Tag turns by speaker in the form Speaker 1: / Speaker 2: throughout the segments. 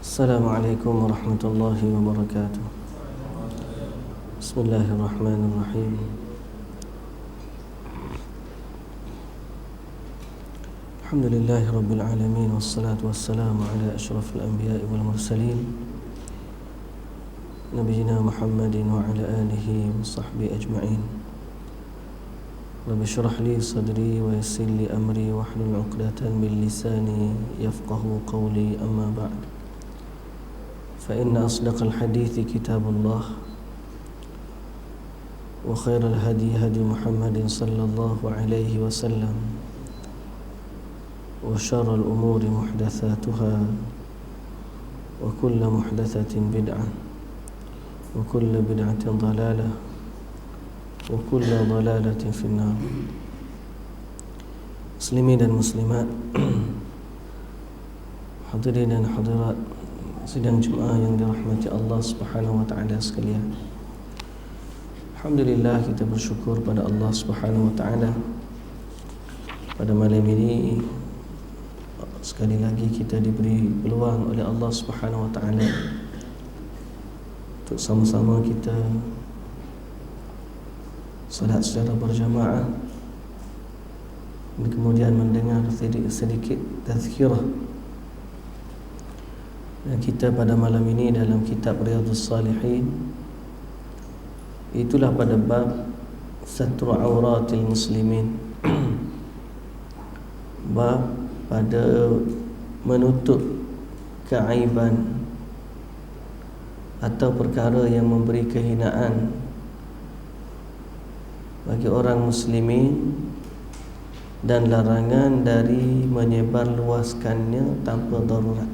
Speaker 1: Assalamualaikum warahmatullahi wabarakatuh. Bismillahirrahmanirrahim. Alhamdulillahi rabbil alamin, wassalatu wassalamu ala asyrafil anbiya'i wal mursalin, nabiyina Muhammadin wa ala alihi wa sahbihi ajma'in. Rabbi syrah li sadri wa yassir li amri wahlul 'uqdatan min lisani yafqahu qawli, amma ba'd. فإن أصدق الحديث كتاب الله وخير الهدي هدي محمد صلى الله عليه وسلم وشر الأمور محدثاتها وكل محدثة بدعة وكل بدعة ضلالة وكل ضلالة في النار. Muslimin dan muslimat, hadirin dan hadirat sidang Jumaat yang dirahmati Allah Subhanahu wa taala sekalian. Alhamdulillah, kita bersyukur pada Allah Subhanahu wa taala pada malam ini sekali lagi kita diberi peluang oleh Allah Subhanahu wa taala untuk sama-sama kita salat secara berjamaah dan kemudian mendengar sedikit tazkirah. Dan kita pada malam ini dalam kitab Riyadhus Salihin, itulah pada bab Satru Auratil Muslimin, bab pada menutup keaiban atau perkara yang memberi kehinaan bagi orang muslimin dan larangan dari menyebarluaskannya tanpa darurat.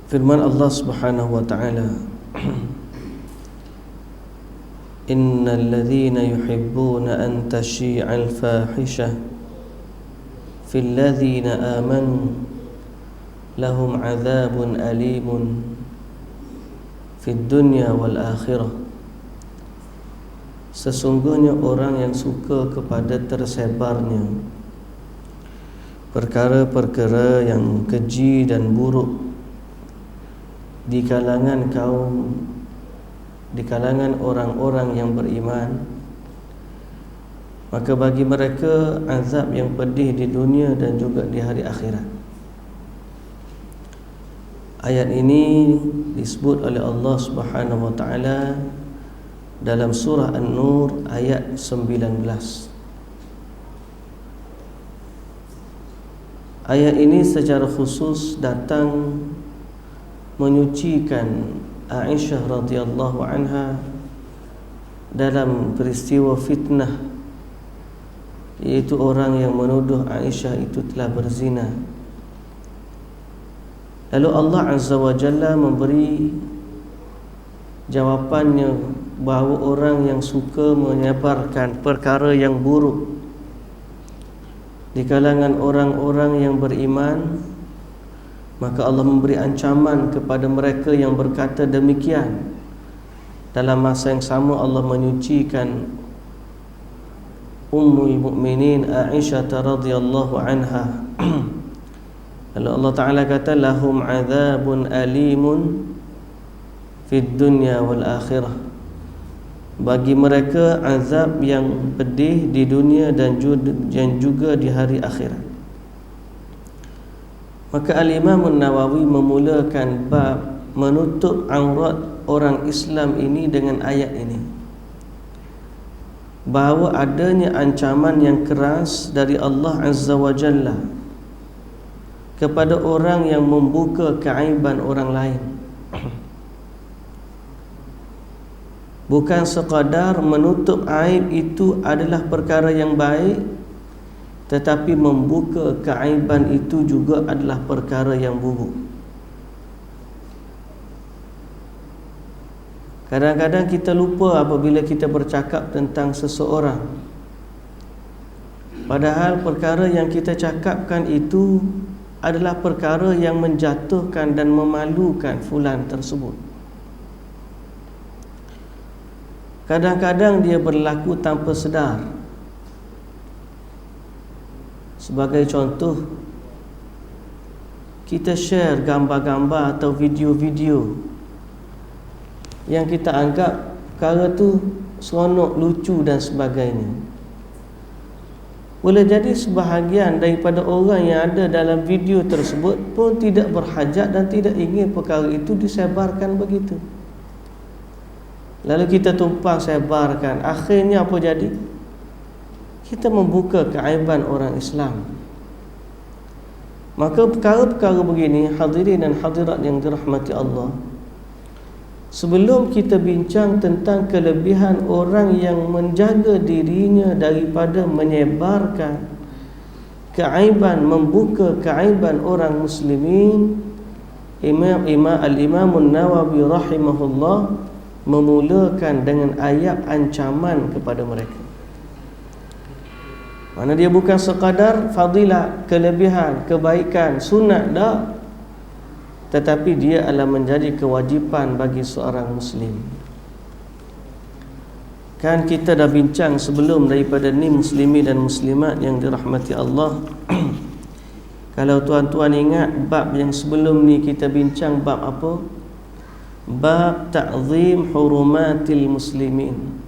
Speaker 1: Firman Allah Subhanahu wa taala, innal ladzina yuhibbuna an tashi'al fahishah fil ladzina amanu lahum 'adzabun alimun fid dunya wal akhirah. Sesungguhnya orang yang suka kepada tersebarnya perkara-perkara yang keji dan buruk di kalangan orang-orang yang beriman, maka bagi mereka azab yang pedih di dunia dan juga di hari akhirat. Ayat ini disebut oleh Allah Subhanahu wa taala dalam surah An-Nur ayat 19. Ayat ini secara khusus datang menyucikan Aisyah radhiyallahu anha dalam peristiwa fitnah, iaitu orang yang menuduh Aisyah itu telah berzina. Lalu Allah Azza wa Jalla memberi jawapannya bahawa orang yang suka menyebarkan perkara yang buruk di kalangan orang-orang yang beriman, maka Allah memberi ancaman kepada mereka yang berkata demikian. Dalam masa yang sama Allah menyucikan Ummul Mukminin Aisyah radhiyallahu anha. Lalu Allah Ta'ala kata, lahum adzabun alimun fid dunya wal akhirah. Bagi mereka azab yang pedih di dunia dan juga di hari akhirat. Maka Al-Imam An-Nawawi memulakan bab menutup aurat orang Islam ini dengan ayat ini, bahawa adanya ancaman yang keras dari Allah Azza wa Jalla kepada orang yang membuka keaiban orang lain. Bukan sekadar menutup aib itu adalah perkara yang baik, tetapi membuka keaiban itu juga adalah perkara yang buruk. Kadang-kadang kita lupa apabila kita bercakap tentang seseorang, padahal perkara yang kita cakapkan itu adalah perkara yang menjatuhkan dan memalukan fulan tersebut. Kadang-kadang dia berlaku tanpa sedar. Sebagai contoh, kita share gambar-gambar atau video-video yang kita anggap perkara tu seronok, lucu dan sebagainya. Boleh jadi sebahagian daripada orang yang ada dalam video tersebut pun tidak berhajat dan tidak ingin perkara itu disebarkan begitu. Lalu kita tumpang sebarkan. Akhirnya apa jadi? Kita membuka keaiban orang Islam. Maka perkara-perkara begini, hadirin dan hadirat yang dirahmati Allah, sebelum kita bincang tentang kelebihan orang yang menjaga dirinya daripada menyebarkan keaiban, membuka keaiban orang muslimin, Al-Imam An-Nawawi rahimahullah memulakan dengan ayat ancaman kepada mereka. Mana dia bukan sekadar fadilah, kelebihan, kebaikan, sunat dah, tetapi dia adalah menjadi kewajipan bagi seorang muslim. Kan kita dah bincang sebelum daripada ni muslimi dan muslimat yang dirahmati Allah. Kalau tuan-tuan ingat bab yang sebelum ni kita bincang bab apa? Bab ta'zim hurumatil muslimin,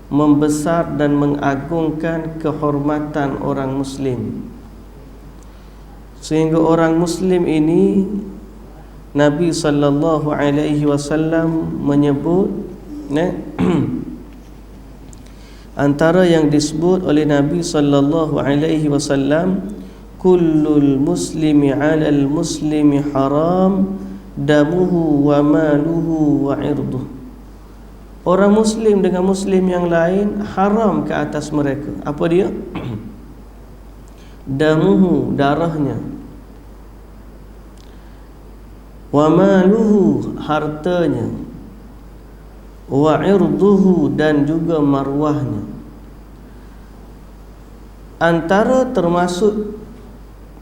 Speaker 1: membesar dan mengagungkan kehormatan orang muslim. Sehingga orang muslim ini Nabi sallallahu alaihi wasallam menyebut antara yang disebut oleh Nabi sallallahu alaihi wasallam, kullul muslimi 'alal muslimi haram damuhu wa maluhu wa 'irduhu. Orang muslim dengan muslim yang lain haram ke atas mereka. Apa dia? Damuhu, darahnya, wa maluhu, hartanya, wa 'irduhu, dan juga marwahnya. Antara termasuk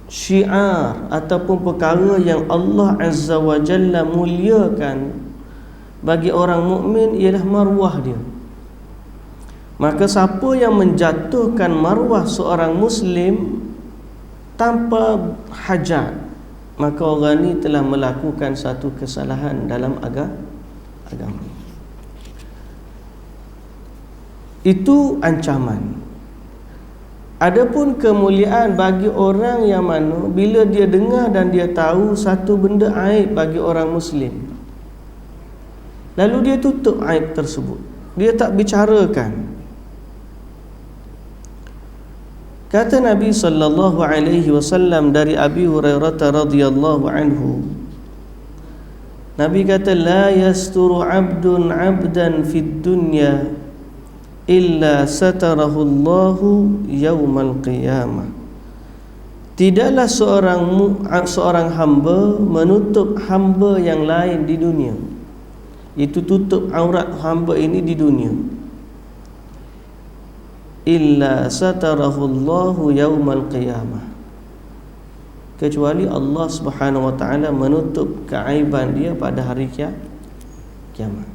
Speaker 1: syiar ataupun perkara yang Allah Azza wa Jalla muliakan bagi orang mukmin ialah marwah dia. Maka siapa yang menjatuhkan marwah seorang muslim tanpa hajat, maka orang ini telah melakukan satu kesalahan dalam agama. Itu ancaman. Adapun kemuliaan bagi orang yang mana bila dia dengar dan dia tahu satu benda aib bagi orang muslim, lalu dia tutup aib tersebut, dia tak bicarakan. Kata Nabi sallallahu alaihi wasallam dari Abi Hurairah radhiyallahu anhu, Nabi kata, la yasturu 'abdun 'abdan fid dunya illa satarahu Allahu yaumal qiyamah. Tidaklah seorang hamba menutup hamba yang lain di dunia. Itu tutup aurat hamba ini di dunia. Illa satarahu Allahu yaumal qiyamah, kecuali Allah Subhanahu wa taala menutup keaiban dia pada hari kiamat.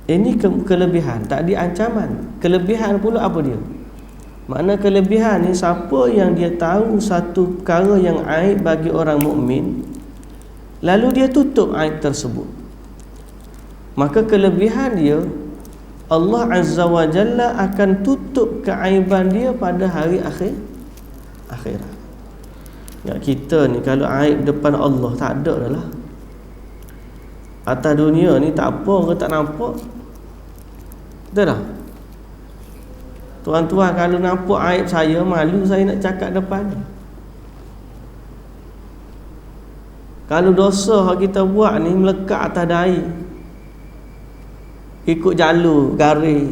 Speaker 1: Ini kelebihan, tak ada ancaman. Kelebihan pula apa dia? Makna kelebihan ni, siapa yang dia tahu satu perkara yang aib bagi orang mukmin, lalu dia tutup aib tersebut, maka kelebihan dia, Allah Azza wa Jalla akan tutup keaiban dia pada hari akhirat. Ya, kita ni kalau aib depan Allah tak ada dah lah. Atas dunia ni tak apa, orang tak nampak. Betul tak? Tuan-tuan, kalau nampak aib saya, malu saya nak cakap depan. Kalau dosa yang kita buat ni melekat atas dahi, ikut jalur garis,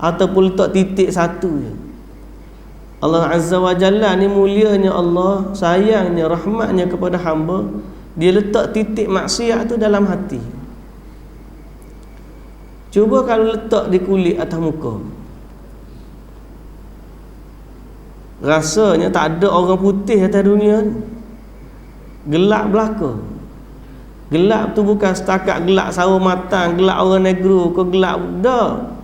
Speaker 1: ataupun letak titik satu je, Allah Azza wa Jalla ni mulianya Allah, sayangnya, rahmatnya kepada hamba, dia letak titik maksiat tu dalam hati. Cuba kalau letak di kulit atas muka, rasanya tak ada orang putih atas dunia ni. Gelap belaka. Gelap tu bukan setakat gelap sawo matang, gelap orang negro ke gelap dah,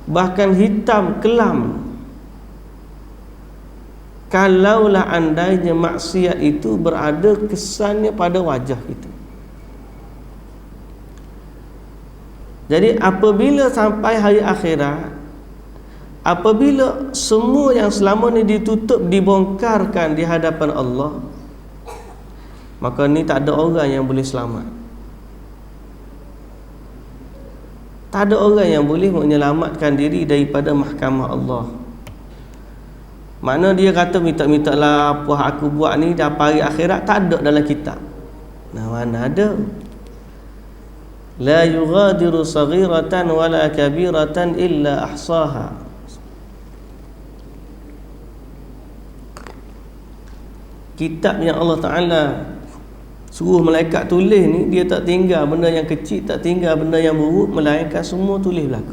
Speaker 1: bahkan hitam kelam. kalaulah andainya maksiat itu berada kesannya pada wajah kita. Jadi apabila sampai hari akhirat, apabila semua yang selama ni ditutup dibongkarkan di hadapan Allah, maka ni tak ada orang yang boleh selamat. Tak ada orang yang boleh menyelamatkan diri daripada mahkamah Allah. Mana dia kata minta-minta lah apa aku buat ni dah hari akhirat, tak ada dalam kitab. Nah, mana ada? La yughadiru saghiratan wala kabiratan illa ahsaha. Kitab yang Allah Ta'ala suruh malaikat tulis ni, dia tak tinggal benda yang kecil, tak tinggal benda yang buruk, melainkan semua tulis belaka.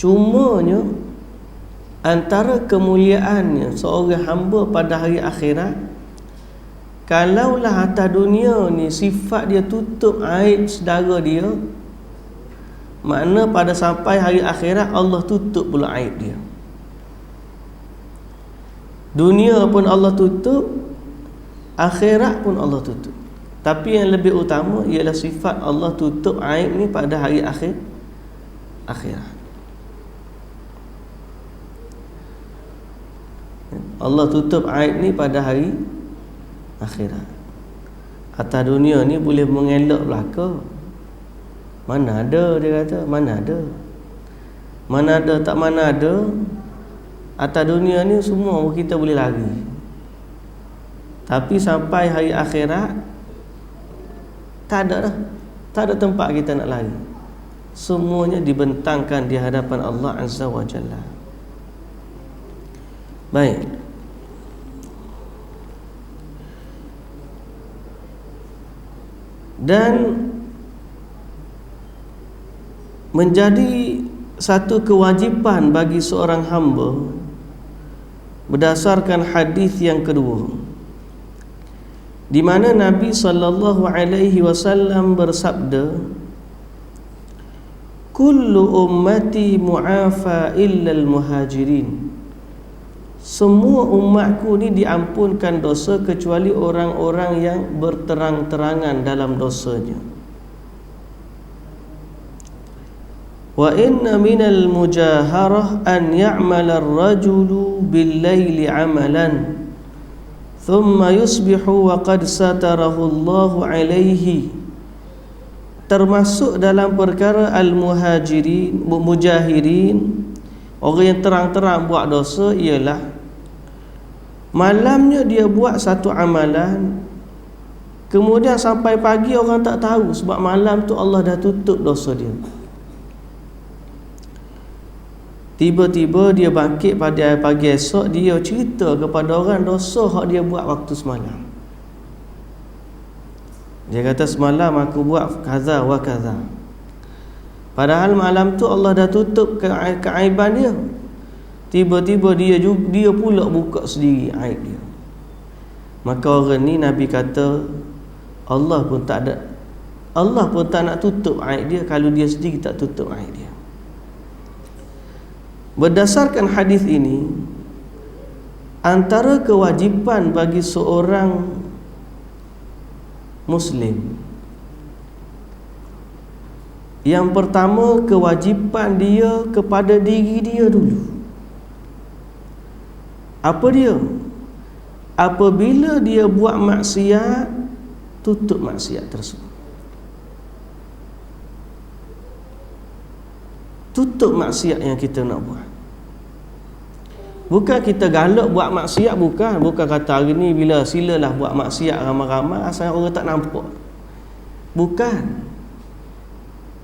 Speaker 1: Cumanya antara kemuliaannya seorang hamba pada hari akhirat, kalaulah atas dunia ni sifat dia tutup aib saudara dia, makna pada sampai hari akhirat Allah tutup pula aib dia. Dunia pun Allah tutup, akhirat pun Allah tutup. Tapi yang lebih utama ialah sifat Allah tutup aib ni pada hari akhirat. Allah tutup aib ni pada hari akhirat. Atas dunia ni boleh mengelak belaka. Mana ada, dia kata, mana ada. Mana ada, tak mana ada. Atas dunia ni semua kita boleh lari. Tapi sampai hari akhirat, tak ada dah. Tak ada tempat kita nak lari. Semuanya dibentangkan di hadapan Allah Azza wa Jalla. Baik. Dan menjadi satu kewajipan bagi seorang hamba berdasarkan hadis yang kedua, di mana Nabi sallallahu alaihi wasallam bersabda, kullu ummati mu'afa illa al-muhajirin. Semua umatku ni diampunkan dosa kecuali orang-orang yang berterang-terangan dalam dosanya. Wa inna minal mujaharah an ya'mala ar-rajulu bil-laili 'amalan thumma yusbihu wa qad satarahu Allahu 'alaihi. Termasuk dalam perkara al-muhajirin, mujahirin, orang yang terang-terang buat dosa, ialah malamnya dia buat satu amalan, kemudian sampai pagi orang tak tahu, sebab malam tu Allah dah tutup dosa dia. Tiba-tiba dia bangkit pada pagi esok, dia cerita kepada orang dosa yang dia buat waktu semalam. Dia kata, semalam aku buat kaza wa kaza. Padahal malam tu Allah dah tutup keaiban dia. Tiba-tiba dia pula buka sendiri aib dia. Maka orang ni Nabi kata, Allah pun tak nak tutup aib dia kalau dia sendiri tak tutup aib dia. Berdasarkan hadis ini, antara kewajipan bagi seorang Muslim, yang pertama, kewajipan dia kepada diri dia dulu. Apa dia? Apabila dia buat maksiat, tutup maksiat tersebut. Tutup maksiat yang kita nak buat. Bukan kita galak buat maksiat, bukan kata hari ni bila silalah buat maksiat ramai-ramai asal orang tak nampak. Bukan.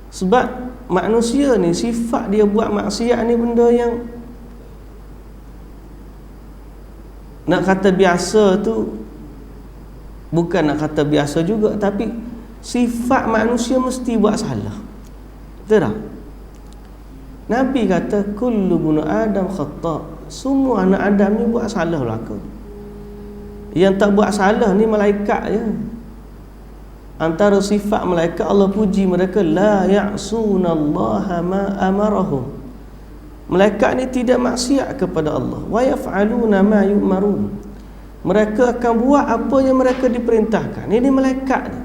Speaker 1: Sebab manusia ni sifat dia buat maksiat ni benda yang nak kata biasa tu, bukan nak kata biasa juga, tapi sifat manusia mesti buat salah. Betul tak? Nabi kata kullu bunu Adam khata'. Semua anak Adam ni buat salah belaka. Yang tak buat salah ni malaikat je. Antara sifat malaikat, Allah puji mereka, la ya'sunallaha ma amarahum. Malaikat ni tidak maksiat kepada Allah. Wa yaf'aluna ma yu'marun. Mereka akan buat apa yang mereka diperintahkan. Ini malaikat ni.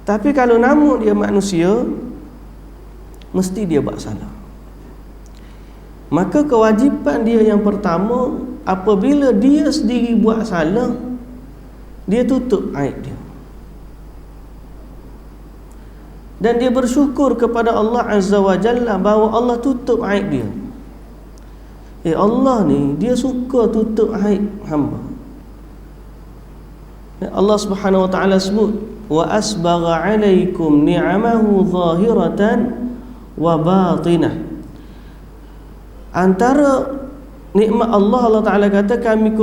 Speaker 1: Tapi kalau namun dia manusia, mesti dia buat salah. Maka kewajipan dia yang pertama, apabila dia sendiri buat salah, dia tutup aib dia. Dan dia bersyukur kepada Allah Azza wa Jalla bahawa Allah tutup aib dia. Allah ni, dia suka tutup aib hamba. Allah Subhanahu wa ta'ala sebut, wa asbagha alaikum ni'amahu zahiratan wa batinah. Antara nikmat Allah Ta'ala kata, kami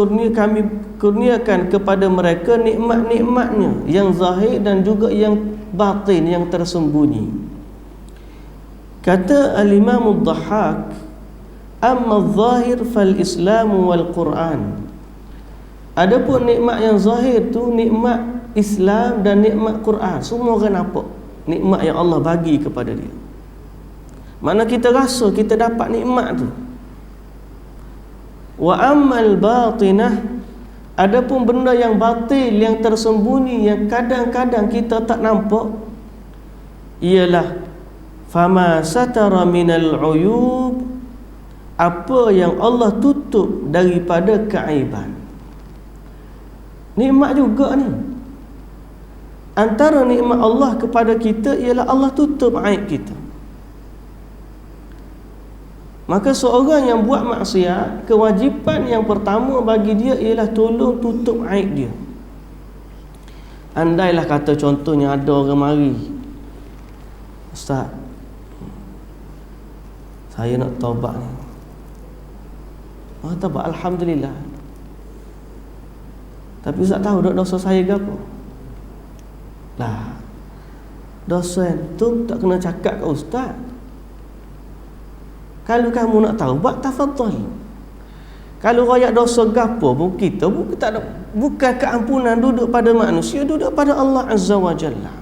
Speaker 1: kurniakan kepada mereka nikmat-nikmatnya yang zahir dan juga yang batin, yang tersembunyi. Kata al-Imam ad-Dhahhak, amma zahir fal Islam wal Quran. Adapun nikmat yang zahir tu nikmat Islam dan nikmat Quran. Semua orang nampak nikmat yang Allah bagi kepada dia. Mana kita rasa kita dapat nikmat tu. Wa ammal batinah, adapun benda yang batil, yang tersembunyi, yang kadang-kadang kita tak nampak, ialah fama satara minal uyub, apa yang Allah tutup daripada keaiban. Nikmat juga ni. Antara nikmat Allah kepada kita ialah Allah tutup aib kita. Maka seorang yang buat maksiat, kewajipan yang pertama bagi dia ialah tolong tutup aib dia. Andailah kata contohnya ada orang mari, Ustaz, saya nak taubat ni. Taubat, Alhamdulillah. Tapi Ustaz tahu tak dosa saya ke apa? Lah, dosa itu tak kena cakap ke Ustaz. Kalau kamu nak taubat, tafadhal. Kalau royak dosa gapo pun kita bukan keampunan duduk pada manusia, duduk pada Allah Azza wa Jalla.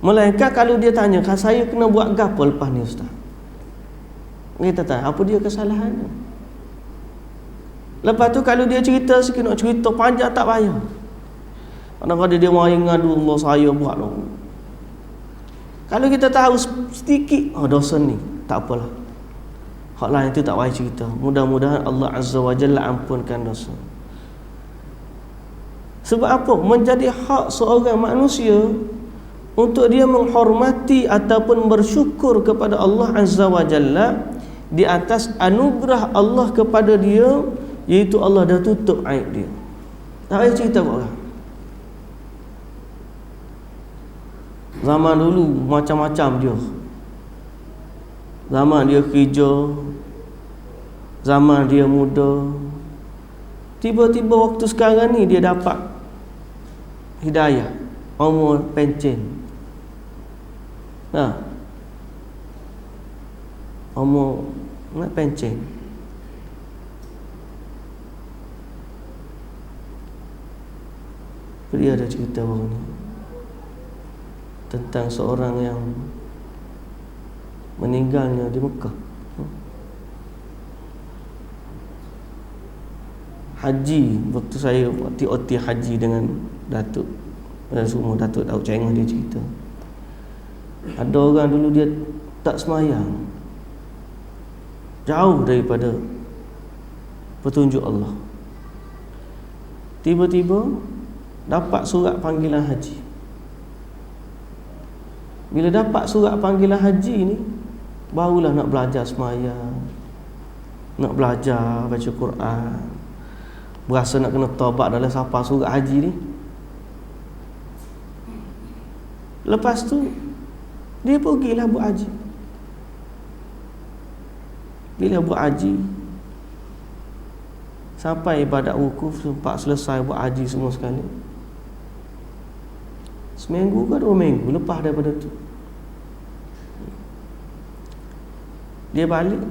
Speaker 1: Malaikat kalau dia tanya, saya kena buat gapo lepas ni Ustaz? Kita tanya, apa dia kesalahannya? Lepas tu kalau dia cerita sikit, nak cerita panjang tak payah. Kadang-kadang dia mari ngadu, Allah saya buat dong. Kalau kita tahu sedikit, dosa ni, tak apalah. Hak lain itu tak payah cerita. Mudah-mudahan Allah Azza wa Jalla ampunkan dosa. Sebab apa? Menjadi hak seorang manusia untuk dia menghormati ataupun bersyukur kepada Allah Azza wa Jalla di atas anugerah Allah kepada dia, iaitu Allah dah tutup aib dia. Tak payah cerita kat orang. Zaman dulu macam-macam dia. Zaman dia kerja, zaman dia muda. Tiba-tiba waktu sekarang ni dia dapat hidayah, umur pencen. Umur nak pencen. Dia ada cerita baru ni tentang seorang yang meninggalnya di Mekah. Haji, waktu saya TOT haji dengan Datuk semua Datuk Daud Cengah, dia cerita ada orang dulu dia tak semayang, jauh daripada petunjuk Allah. Tiba-tiba dapat surat panggilan haji. Bila dapat surat panggilan haji ni, barulah nak belajar semayang, nak belajar baca Quran, berasa nak kena taubat dalam siapa surat haji ni. Lepas tu dia pergilah buat haji. Bila buat haji, sampai ibadat wukuf, sempat selesai buat haji semua sekali, seminggu ke 2 minggu lepas daripada tu, dia balik.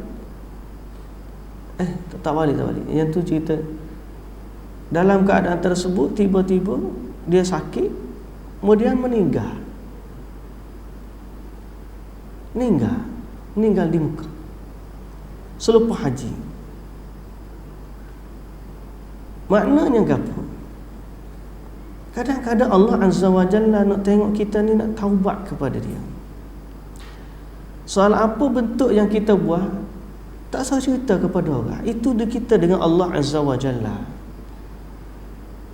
Speaker 1: Tak balik. Yang tu cerita, dalam keadaan tersebut tiba-tiba dia sakit, kemudian meninggal. meninggal di Mekah selepas haji. Maknanya apa? Kadang-kadang Allah Azza wa Jalla nak tengok kita ni nak taubat kepada Dia. Soal apa bentuk yang kita buat, tak usah cerita kepada orang. Itu kita dengan Allah Azza wa Jalla.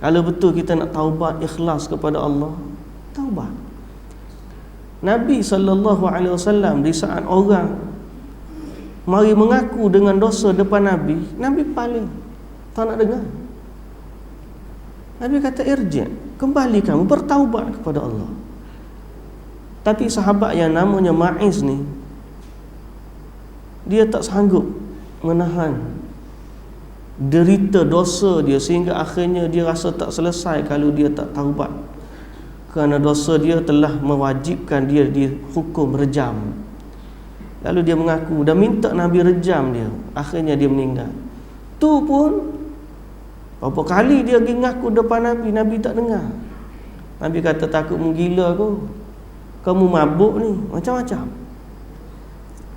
Speaker 1: Kalau betul kita nak taubat, ikhlas kepada Allah, taubat. Nabi SAW di saat orang mari mengaku dengan dosa depan Nabi, Nabi paling tak nak dengar. Nabi kata irji', kembali kamu bertaubat kepada Allah. Tapi sahabat yang namanya Ma'iz ni, dia tak sanggup menahan derita dosa dia, sehingga akhirnya dia rasa tak selesai kalau dia tak taubat, kerana dosa dia telah mewajibkan dia dihukum rejam. Lalu dia mengaku dan minta Nabi rejam dia. Akhirnya dia meninggal. Tu pun berapa kali dia pergi ngaku depan Nabi, Nabi tak dengar. Nabi kata takut menggila kau, kamu mabuk ni, macam-macam.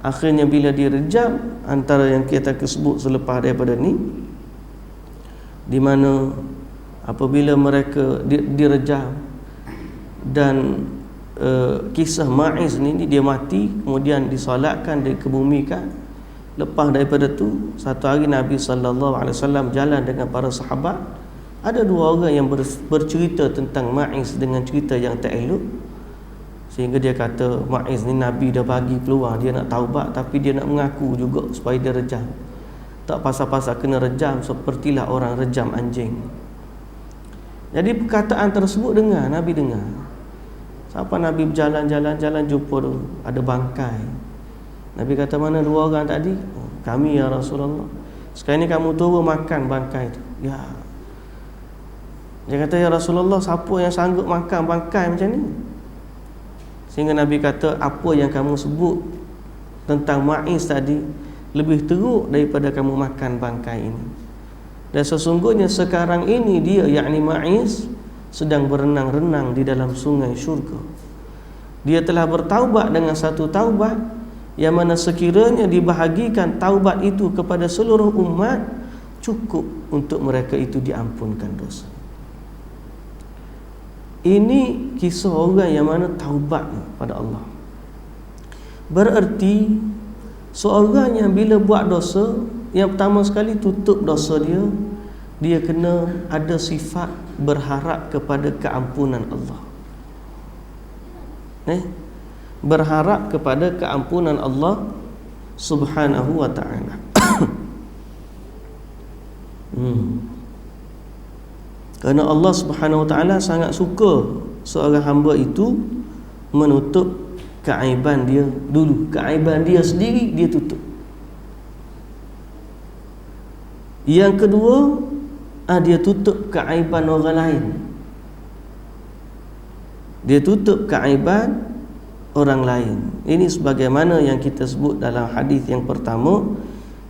Speaker 1: Akhirnya bila dia rejam, antara yang kita sebut selepas daripada ni, di mana apabila mereka direjam dan kisah Ma'iz ni dia mati, kemudian disolatkan, dikebumikan. Lepas daripada tu, satu hari Nabi SAW jalan dengan para sahabat. Ada dua orang yang bercerita tentang Ma'iz dengan cerita yang tak elok, sehingga dia kata Ma'iz ni Nabi dah bagi peluang, dia nak taubat, tapi dia nak mengaku juga supaya dia rejam. Tak pasal-pasal kena rejam, sepertilah orang rejam anjing. Jadi perkataan tersebut dengar, Nabi dengar. Sampai Nabi berjalan-jalan jumpa tu ada bangkai. Nabi kata, mana dua orang tadi? Oh, kami ya Rasulullah. Sekarang ni kamu turun makan bangkai tu. Ya. Dia kata, ya Rasulullah, siapa yang sanggup makan bangkai macam ni? Sehingga Nabi kata, apa yang kamu sebut tentang Ma'iz tadi lebih teruk daripada kamu makan bangkai ini. Dan sesungguhnya sekarang ini dia, yakni Ma'iz, sedang berenang-renang di dalam sungai syurga. Dia telah bertaubat dengan satu taubat yang mana sekiranya dibahagikan taubat itu kepada seluruh umat, cukup untuk mereka itu diampunkan dosa. Ini kisah orang yang mana taubat pada Allah. Bererti seorang yang bila buat dosa, yang pertama sekali tutup dosa dia, dia kena ada sifat berharap kepada keampunan Allah. Berharap kepada keampunan Allah Subhanahu wa ta'ala. Kerana Allah Subhanahu wa ta'ala sangat suka seorang hamba itu menutup keaiban dia dulu. Keaiban dia sendiri dia tutup. Yang kedua, dia tutup keaiban orang lain. Dia tutup keaiban orang lain. Ini sebagaimana yang kita sebut dalam hadis yang pertama,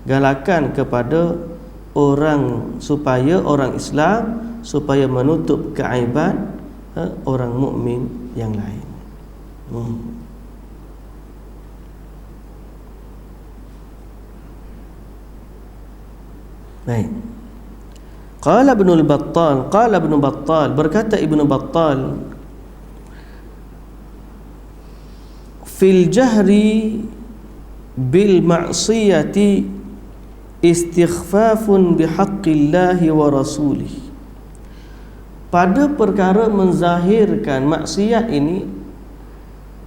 Speaker 1: galakan kepada orang supaya orang Islam supaya menutup keaiban orang mukmin yang lain. Baik. Qala Ibnu Battal, berkata Ibnu Battal, fil jahri bil ma'siyati istighfafun bihaqqillahi wa rasulih. Pada perkara menzahirkan maksiat ini,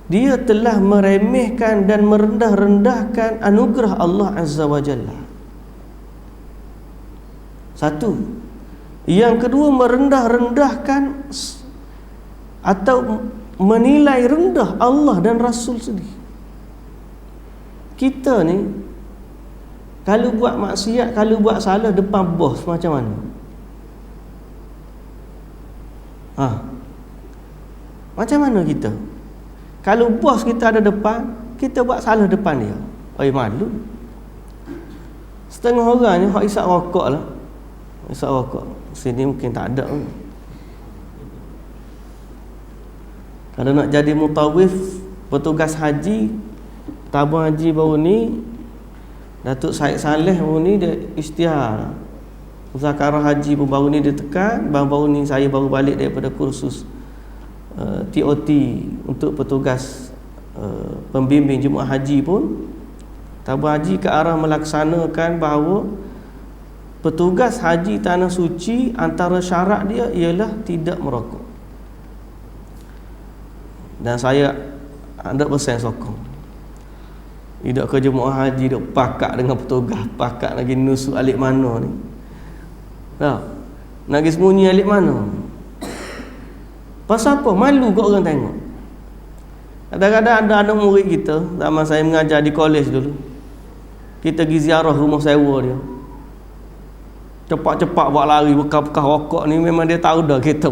Speaker 1: dia telah meremehkan dan merendah-rendahkan anugerah Allah Azza wa Jalla. Satu. Yang kedua, merendah-rendahkan atau menilai rendah Allah dan Rasul sendiri. Kita ni kalau buat maksiat, kalau buat salah depan bos, macam mana? Macam mana kita? Kalau bos kita ada depan, kita buat salah depan dia, malu. Setengah orang ni hak isap rokok lah. Isap rokok sini mungkin tak ada pun. Kalau nak jadi mutawif, petugas haji, tabung haji baru ni, Datuk Said Saleh baru ni dia isytihar muzakarah haji pun baru ni dia tekan. Baru ni saya baru balik daripada kursus TOT untuk petugas pembimbing jemaah haji pun. Tabung haji ke arah melaksanakan bahawa petugas haji tanah suci antara syarat dia ialah tidak merokok. Dan saya 100% sokong. Tidak ke jemaah haji duk pakak dengan petugas, pakak lagi nusuk alik mana ni. Tak. Nak pergi sembunyi alik mana? Pasal apa? Malu kau orang tengok. Kadang-kadang ada anak murid kita, zaman saya mengajar di kolej dulu, kita pergi ziarah rumah sewa dia, cepat-cepat buat lari bekas-bekas rokok ni. Memang dia tahu dah kita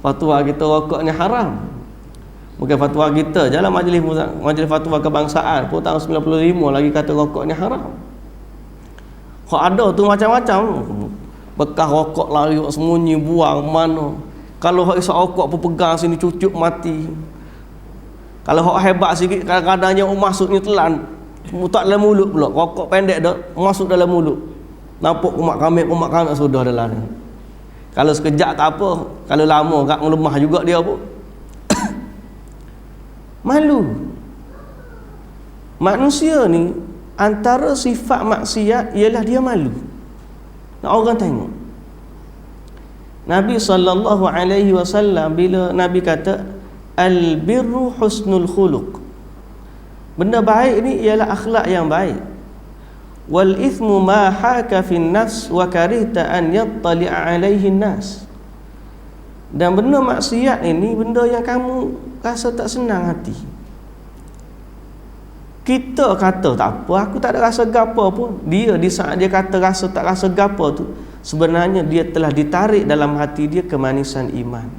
Speaker 1: fatwa kita rokok ni haram. Bukan fatwa kita, jalan majlis fatwa kebangsaan pun tahun 95 lagi kata rokok ni haram. Kok ada tu macam-macam, bekas rokok lari sembunyi buang mana. Kalau hak isap rokok pun pegang sini cucuk mati. Kalau hak hebat sikit kadang-kadang yang masuknya telan, tak dalam mulut pula. Rokok pendek dah masuk dalam mulut. Nampak kumat kami sudah dalam ni. Kalau sekejap tak apa, kalau lama kat melemah juga dia pun. Malu. Manusia ni antara sifat maksiat ialah dia malu. Nak orang tengok. Nabi SAW bila Nabi kata al-birru husnul khuluq, benda baik ni ialah akhlak yang baik. Wal ithmu ma haka fin nafs wa karihta an yattali'a alaihi nas. Dan benda maksiat ini benda yang kamu rasa tak senang hati. Kita kata tak apa, aku tak ada rasa gapo pun. Dia di saat dia kata rasa tak rasa gapo tu, sebenarnya dia telah ditarik dalam hati dia kemanisan iman.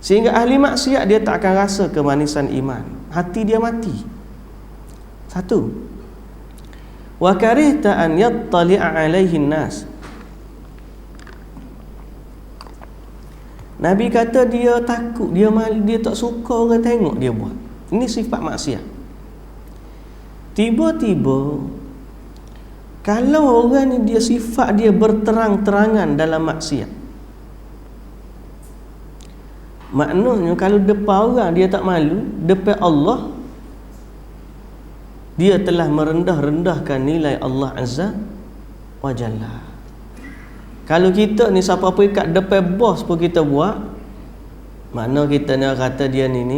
Speaker 1: Sehingga ahli maksiat dia tak akan rasa kemanisan iman. Hati dia mati. Satu. Wa karihta an yattali'a alaihi nas. Nabi kata dia takut, dia malu, dia tak suka orang tengok dia buat. Ini sifat maksiat. Tiba-tiba kalau orang ni dia sifat dia berterang-terangan dalam maksiat, maknanya kalau depan orang dia tak malu, depan Allah dia telah merendah-rendahkan nilai Allah Azza wa Jalla. Kalau kita ni siapa apa kat depan bos pun kita buat, mana kita nak kata dia ni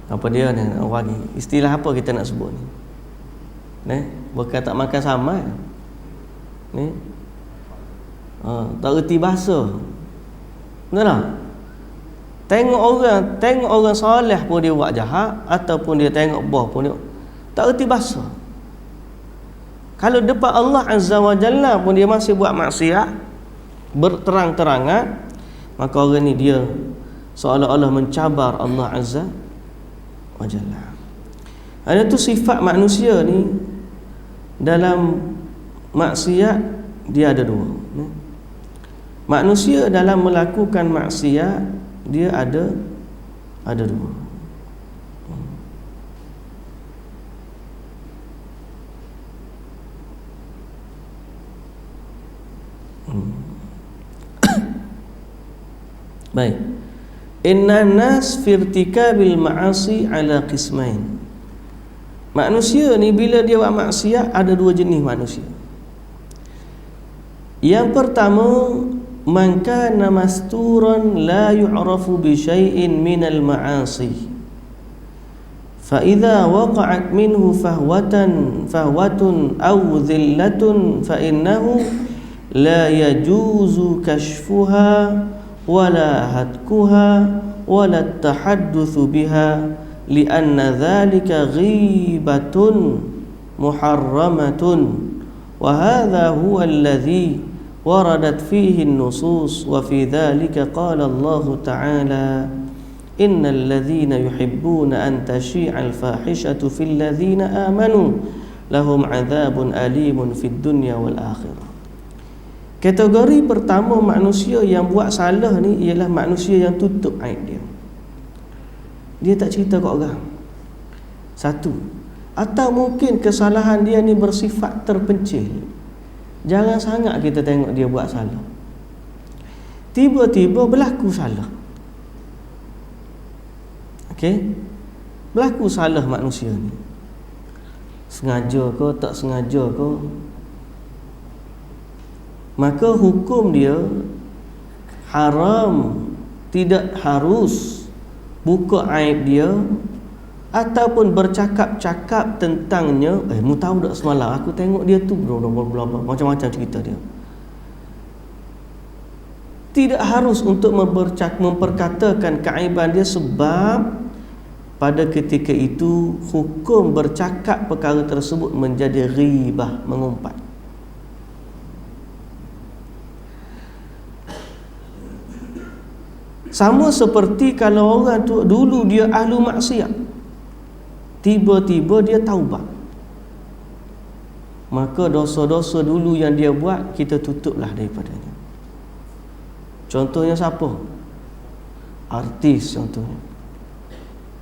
Speaker 1: apa dia ni orang ni, istilah apa kita nak sebut ni, bukan tak makan sama ni, tak erti bahasa, betul tak? Tengok orang soleh pun dia buat jahat, ataupun dia tengok bos pun dia tak erti bahasa. Kalau depan Allah Azza wa Jalla pun dia masih buat maksiat berterang-terangan, maka orang ni dia seolah-olah mencabar Allah Azza wa Jalla. Ada tu sifat manusia ni dalam maksiat dia ada dua. Manusia dalam melakukan maksiat dia ada dua. Baik. Inna nas fi irtikabil ma'asi ala qismain. Manusia ni bila dia buat maksiat ada dua jenis manusia. Yang pertama, man kana masturan la yu'rafu bi syai'in minal ma'asi. Fa idza waqa'at minhu fahwatun aw dhillatun fa innahu la yajuzu kashfuha wala hatkuha wala tahaddatsu biha lianna dhalika ghibatun muharramatun wa hadha huwa alladhi waradat fihi an-nusus wa fi dhalika qala Allah ta'ala innal ladhina yuhibbuna an tashi'a al-fahishatu fil ladhina amanu lahum 'adzabun alimun fid dunya wal akhirah. Kategori pertama manusia yang buat salah ni ialah manusia yang tutup aib dia. Dia tak cerita kat orang. Satu. Atau mungkin kesalahan dia ni bersifat terpencil. Jarang sangat kita tengok dia buat salah. Tiba-tiba berlaku salah. Okey? Berlaku salah manusia ni. Sengaja ke tak sengaja ke, maka hukum dia haram, tidak harus buka aib dia ataupun bercakap-cakap tentangnya. Mu tahu tak semalam aku tengok dia tu macam-macam cerita dia. Tidak harus untuk memperkatakan keaiban dia, sebab pada ketika itu hukum bercakap perkara tersebut menjadi ghibah, mengumpat. Sama seperti kalau orang tu dulu dia ahlu maksiat, tiba-tiba dia taubat, maka dosa-dosa dulu yang dia buat kita tutuplah daripadanya. Contohnya siapa? Artis contohnya.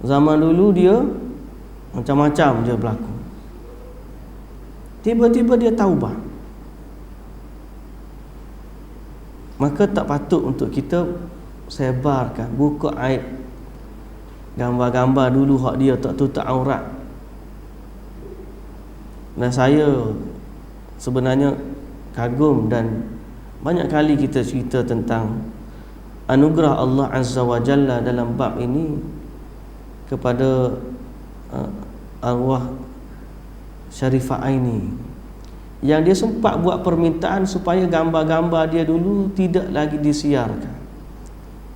Speaker 1: Zaman dulu dia macam-macam dia berlaku, tiba-tiba dia taubat, maka tak patut untuk kita sebarkan, buka aib, gambar-gambar dulu hak dia tak tutup aurat. Dan saya sebenarnya kagum, dan banyak kali kita cerita tentang anugerah Allah Azza wa Jalla dalam bab ini kepada arwah Syarifah Aini, yang dia sempat buat permintaan supaya gambar-gambar dia dulu tidak lagi disiarkan.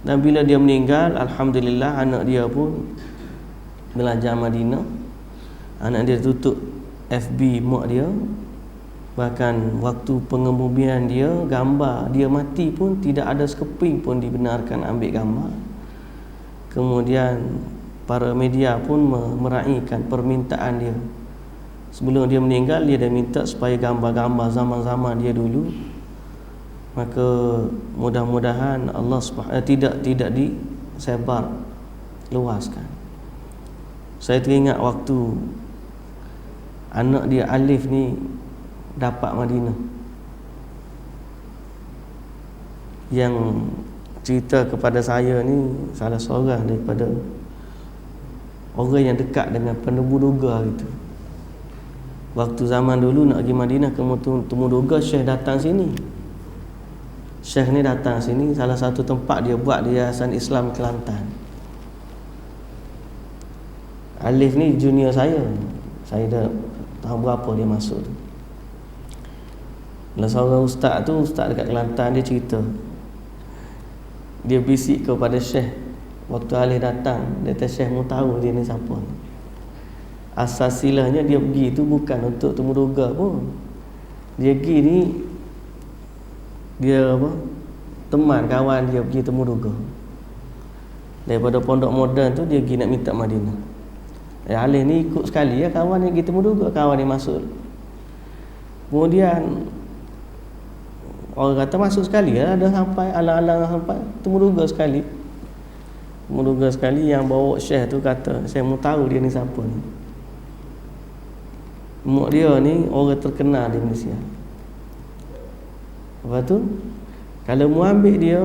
Speaker 1: Dan bila dia meninggal, alhamdulillah anak dia pun belajar Madinah, anak dia tutup FB mak dia. Bahkan waktu pengebumian dia, gambar dia mati pun tidak ada sekeping pun dibenarkan ambil gambar. Kemudian para media pun meraihkan permintaan dia. Sebelum dia meninggal, dia dah minta supaya gambar-gambar zaman-zaman dia dulu, maka mudah-mudahan Allah tidak disebar luaskan. Saya teringat waktu anak dia Alif ni dapat Madinah, yang cerita kepada saya ni salah seorang daripada orang yang dekat dengan Temuduga gitu. Waktu zaman dulu nak pergi Madinah ke Temuduga, Syekh datang sini. Syekh ni datang sini, salah satu tempat dia buat di Yayasan Islam Kelantan. Alif ni junior saya dah tahu berapa dia masuk tu. Bila seorang ustaz tu, ustaz dekat Kelantan, dia cerita, dia bisik kepada Syekh waktu Alif datang, dia kata, Syekh mu tahu dia ni siapa? Asas silahnya dia pergi tu bukan untuk Temuduga pun. Dia pergi ni, dia teman kawan dia pergi Temuduga. Daripada pondok moden tu dia pergi nak minta Madinah. Alif ni ikut sekali ya, kawan yang pergi Temuduga, kawan dia masuk. Kemudian orang kata masuk sekali ya, ada sampai alang-alang sampai Temuduga sekali. Temuduga sekali, yang bawa Syekh tu kata, saya mau tahu dia ni siapa ni. Mak dia ni orang terkenal di Malaysia. Lepas tu kalau mu ambil dia,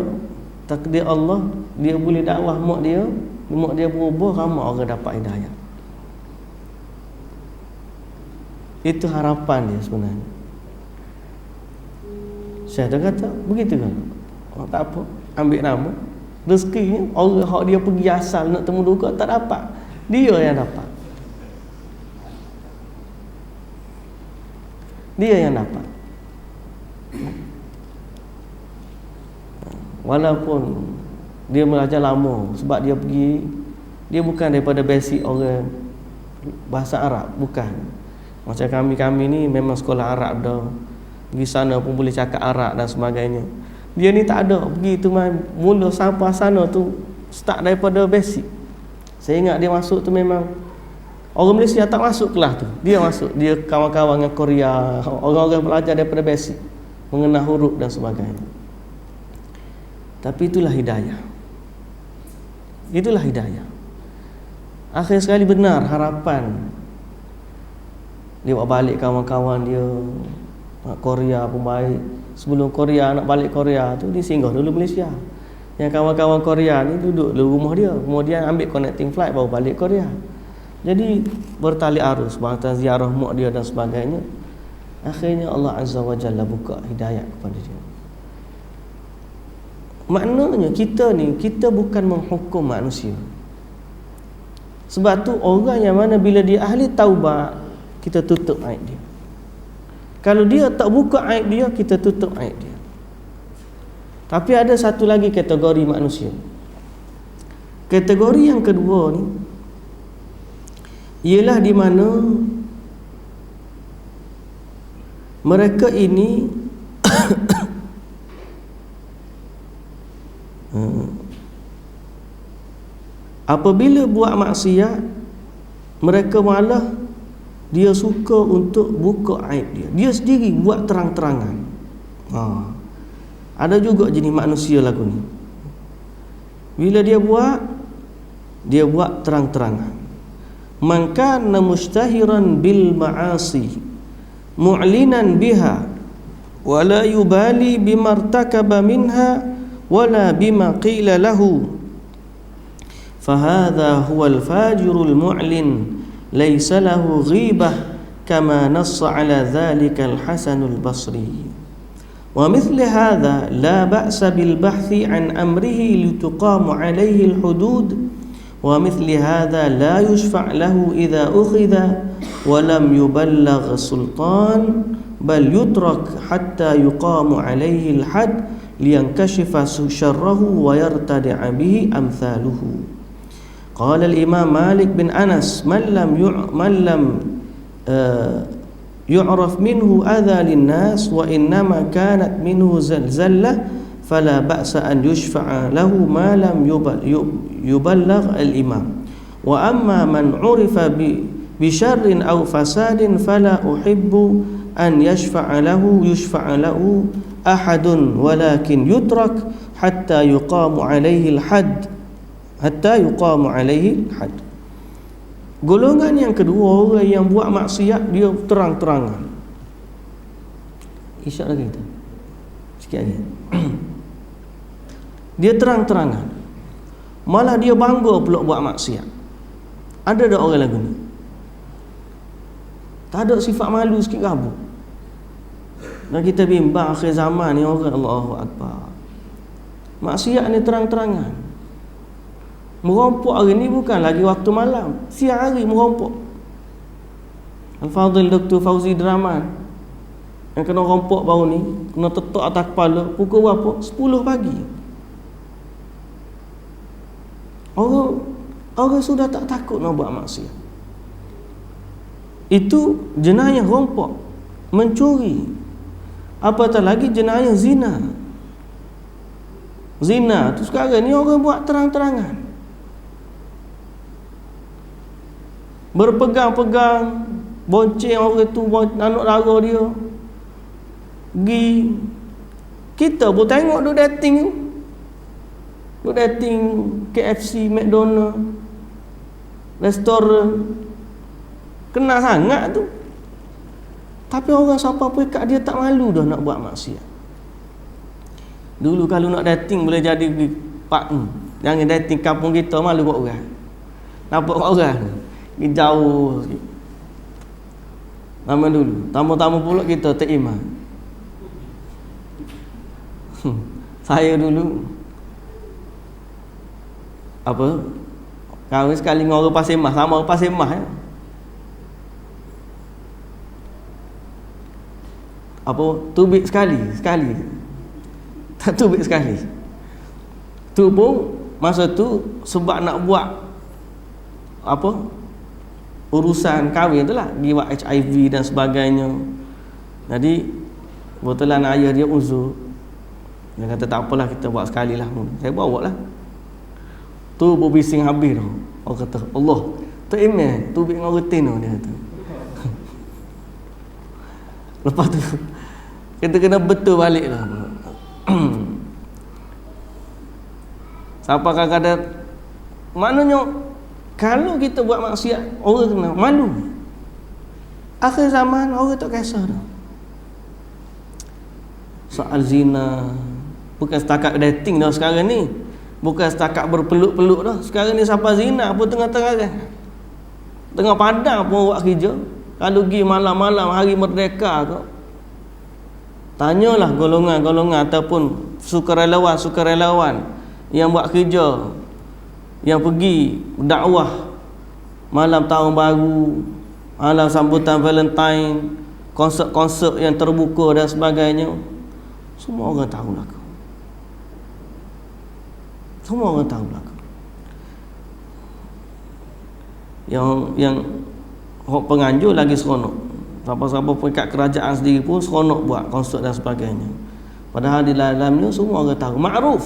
Speaker 1: takdir Allah, dia boleh dakwah mak dia berubah, ramai orang dapat hidayah. Itu harapan dia sebenarnya. Syekh dia kata begitu kan, tak apa, ambil nama, rezekinya orang hak dia pergi asal nak Temuduga tak dapat, dia yang dapat. Dia yang dapat. Walaupun dia belajar lama, sebab dia pergi, dia bukan daripada basic orang bahasa Arab, bukan. Macam kami ni memang sekolah Arab dah, pergi sana pun boleh cakap Arab dan sebagainya. Dia ni tak ada, pergi tu mula sampai sana tu start daripada basic. Saya ingat dia masuk tu memang orang Malaysia tak masuk kelas tu, dia masuk, dia kawan-kawan dengan Korea, orang-orang belajar daripada basic, mengenal huruf dan sebagainya. Tapi itulah hidayah. Itulah hidayah. Akhir sekali benar harapan. Dia bawa balik kawan-kawan dia Korea pun baik. Sebelum Korea nak balik Korea tu, dia singgah dulu Malaysia. Yang kawan-kawan Korea ni duduk di rumah dia, kemudian ambil connecting flight baru balik Korea. Jadi bertali arus, bahkan ziarah mak dia dan sebagainya. Akhirnya Allah Azza wa Jalla buka hidayah kepada dia. Maknanya kita bukan menghukum manusia. Sebab tu orang yang mana bila dia ahli taubat, kita tutup aib dia. Kalau dia tak buka aib dia, kita tutup aib dia. Tapi ada satu lagi kategori manusia. Kategori yang kedua ni ialah di mana mereka ini apabila buat maksiat, mereka malah dia suka untuk buka aib dia. Dia sendiri buat terang-terangan. Ada juga jenis manusia lagu ni. Bila dia buat terang-terangan. Man kana mustahiran bil ma'asi mu'linan biha wa la yubali bima irtakaba minha wala bima qila lahu fahadha huwa al-fajirul mu'lin laysa lahu ghibah kama nassa ala dhalika al-Hasanul Basri. ومثل هذا لا بأس بالبحث عن أمره لتقام عليه الحدود ومثل هذا لا يشفع له إذا أخذ ولم يبلغ السلطان بل يترك حتى يقام عليه الحد لينكشف شره ويرتدع به أمثاله. قال الإمام مالك بن أنس من لم يعرف منه أذى للناس وإنما كانت منه زلة فلا بأس أن يشفع له ما لم يبلغ الإمام وأما من عرف بشر أو فساد فلا أحب أن يشفع له أحد ولكن يترك حتى يقام عليه الحد. Golongan yang kedua, orang yang buat maksiat dia terang-terangan. Isyak lagi kita sikit lagi. Dia terang-terangan, malah dia bangga pula buat maksiat. Ada tak orang lagu ni? Tak ada sifat malu sikit rabu. Dan kita bimbang akhir zaman ni orang Allahu Akbar, maksiat ni terang-terangan. Merompok hari ni bukan lagi waktu malam, siang hari merompok. Al-Fadhil Dr. Fauzi Draman yang kena rompok baru ni, kena tetak atas kepala pukul berapa? 10 pagi. Orang sudah tak takut nak buat maksiat. Itu jenayah rompok, mencuri, apatah lagi jenayah zina. Zina tu sekarang ni orang buat terang-terangan. Berpegang-pegang, bonceng orang tu, anak dara dia pergi. Kita pun tengok duk dating tu, duk dating KFC, McDonald, restoran, kena sangat tu. Tapi orang siapa pun kat dia tak malu dah nak buat maksiat. Dulu kalau nak dating boleh jadi pak ni, jangan dating kampung kita, malu buat orang, nampak orang ni jauh sikit. Nama dulu, tamu-tamu pula kita teriman. Saya dulu kahwin sekali dengan orang Pasir Mas, sama orang Pasir Mas ya. Tubik sekali. Tak tubik sekali. Tu pun masa tu sebab nak buat urusan kahwin tu lah, dia buat HIV dan sebagainya. Jadi kebetulan ayah dia uzur, dia kata tak apalah, kita buat sekali lah. Saya bawa lah. Tu berbising habis tu. Orang kata Allah tak email tubik dengan retin tu, dia kata. Lepas tu kita kena betul balik lah. Siapa kadang-kadang maknanya Kalau kita buat maksiat, orang kena malu. Akhir zaman orang tak kisah dah. Soal zina bukan setakat dating dah sekarang ni. Bukan setakat berpeluk-peluk dah. Sekarang ni siapa zina pun tengah-tengah kan. Tengah padang pun buat kerja. Kalau pergi malam-malam hari merdeka tu, tanyalah golongan-golongan ataupun sukarelawan yang buat kerja, yang pergi dakwah malam tahun baru, malam sambutan Valentine, konsert-konsert yang terbuka dan sebagainya. Semua orang tahu lah. Semua orang tahu lah. Yang penganjur lagi seronok. Siapa-siapa peringkat kerajaan sendiri pun seronok buat konsert dan sebagainya. Padahal di dalamnya semua orang tahu, makruf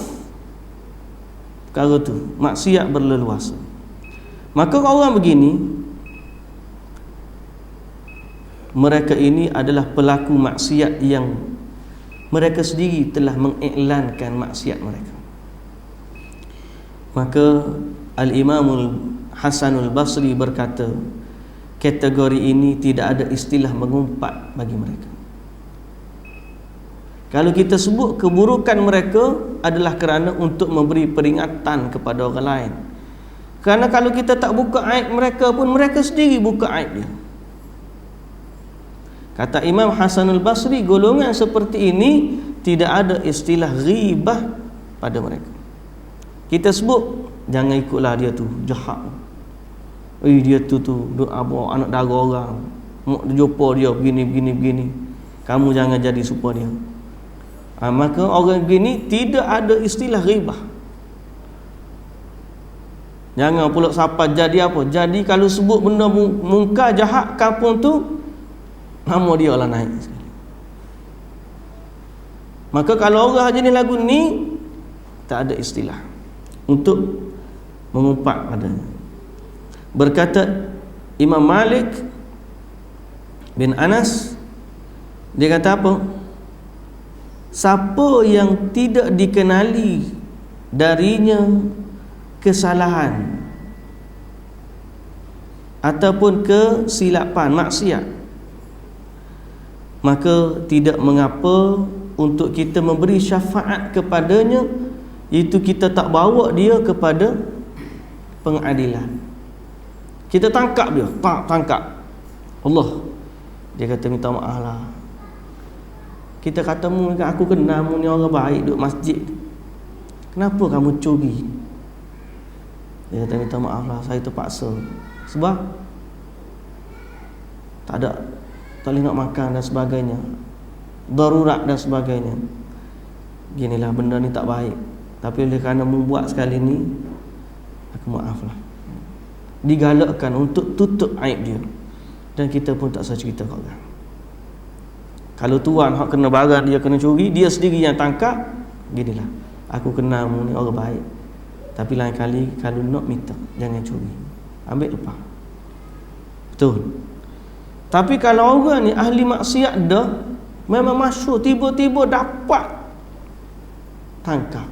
Speaker 1: perkara tu, maksiat berleluasa. Maka orang begini, mereka ini adalah pelaku maksiat yang mereka sendiri telah mengiklankan maksiat mereka. Maka Al-Imamul Hasanul Basri berkata, kategori ini tidak ada istilah mengumpat bagi mereka. Kalau kita sebut keburukan mereka adalah kerana untuk memberi peringatan kepada orang lain. Kerana kalau kita tak buka aib mereka pun, mereka sendiri buka aib dia. Kata Imam Hasanul Basri, golongan seperti ini tidak ada istilah ghibah pada mereka. Kita sebut, jangan ikutlah dia tu, jahat. Dia tu doa bawa anak dara orang, mau jumpa dia begini. Kamu jangan jadi serupa dia. Maka orang begini tidak ada istilah ghibah. Jangan pula siapa jadi apa. Jadi kalau sebut benda mungkar jahat kampung tu, nama dia lah naik sekali. Maka kalau orang jenis lagu ni, tak ada istilah untuk mengumpat padanya. Berkata Imam Malik bin Anas, dia kata apa? Siapa yang tidak dikenali darinya kesalahan ataupun kesilapan, maksiat, maka tidak mengapa untuk kita memberi syafaat kepadanya, iaitu kita tak bawa dia kepada pengadilan. Kita tangkap dia, tangkap Allah, dia kata minta maaf lah, kita kata aku kenal mu ni orang baik duduk masjid, kenapa kamu curi? Dia kata minta maaf lah, saya terpaksa sebab tak boleh nak makan dan sebagainya, darurat dan sebagainya. Ginilah benda ni tak baik, tapi oleh kerana membuat sekali ni, aku maaf lah. Digalakkan untuk tutup aib dia, dan kita pun tak usah cerita kat orang. Kalau tuan hak kena barang dia kena curi, dia sendiri yang tangkap, ginilah, aku kenal mu ni orang baik, tapi lain kali kalau nak minta jangan curi, ambil lepas. Betul. Tapi kalau orang ni ahli maksiat dah, memang masyhur, tiba-tiba dapat tangkap.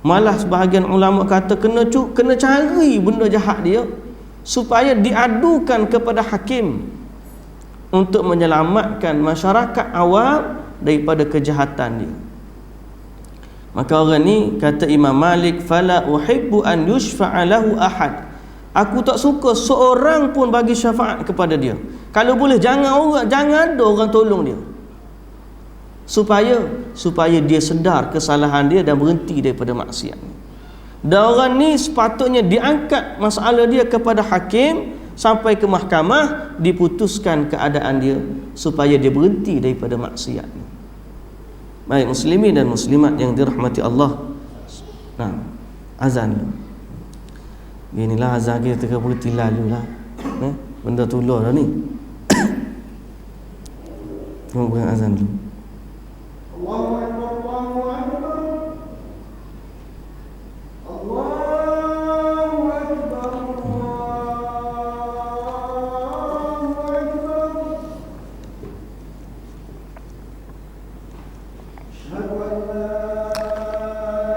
Speaker 1: Malah sebahagian ulama kata kena cari benda jahat dia supaya diadukan kepada hakim untuk menyelamatkan masyarakat awam daripada kejahatan dia. Maka orang ni, kata Imam Malik, fala uhibbu an yushfa'a lahu ahad, aku tak suka seorang pun bagi syafaat kepada dia. Kalau boleh jangan ada orang tolong dia, supaya dia sedar kesalahan dia dan berhenti daripada maksiat. Dan orang ni sepatutnya diangkat masalah dia kepada hakim sampai ke mahkamah, diputuskan keadaan dia supaya dia berhenti daripada maksiat. Baik muslimin dan muslimat yang dirahmati Allah. Nah, azan. Inilah azan kita tengah berhenti lalu lah. Benda tular dah ni. Tunggu bukan azan dulu. Allahu Akbar, Allahu Akbar. Allahu Akbar. Allahu Akbar. Asyhadu an la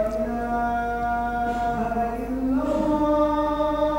Speaker 1: ilaha illallah.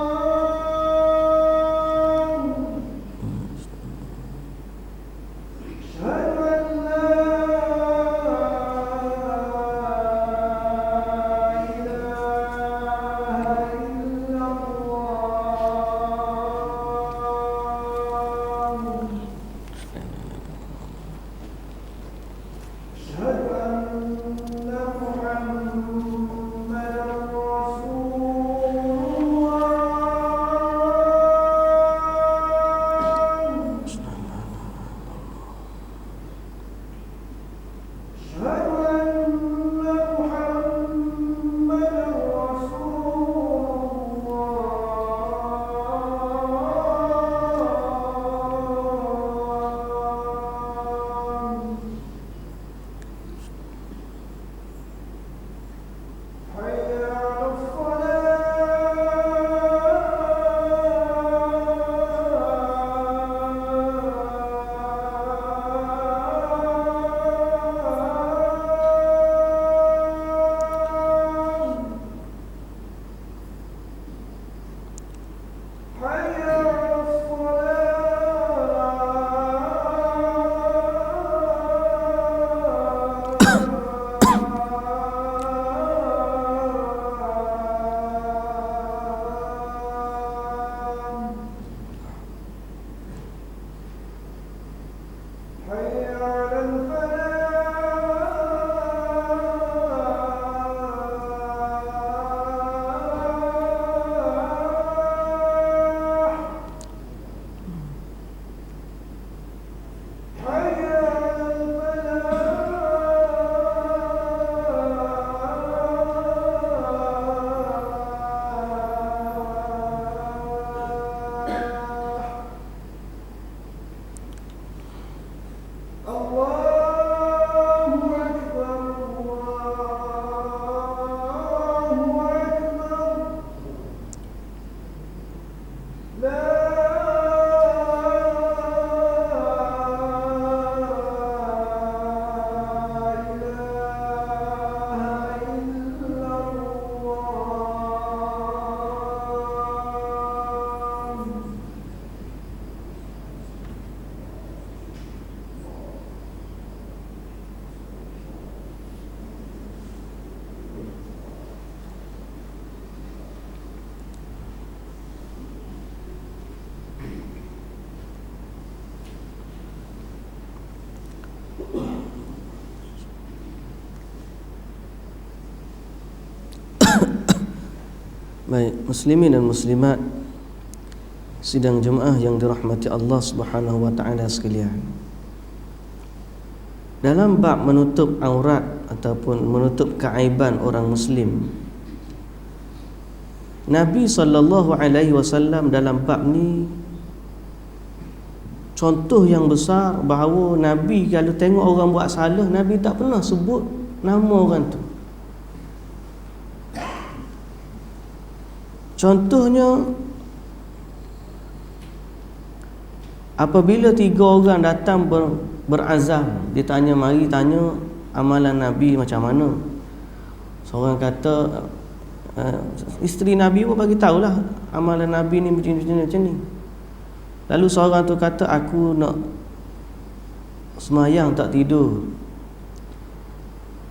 Speaker 1: Baik, muslimin dan muslimat sidang Jumaah yang dirahmati Allah Subhanahu wa taala sekalian. Dalam bab menutup aurat ataupun menutup keaiban orang muslim, Nabi sallallahu alaihi wasallam dalam bab ni contoh yang besar bahawa Nabi kalau tengok orang buat salah, Nabi tak pernah sebut nama orang tu. Contohnya, apabila 3 orang datang berazam, ditanya, mari tanya amalan Nabi macam mana. Seorang kata, isteri Nabi pun bagi tahulah amalan Nabi ni macam ni. Lalu seorang tu kata, aku nak semayang tak tidur.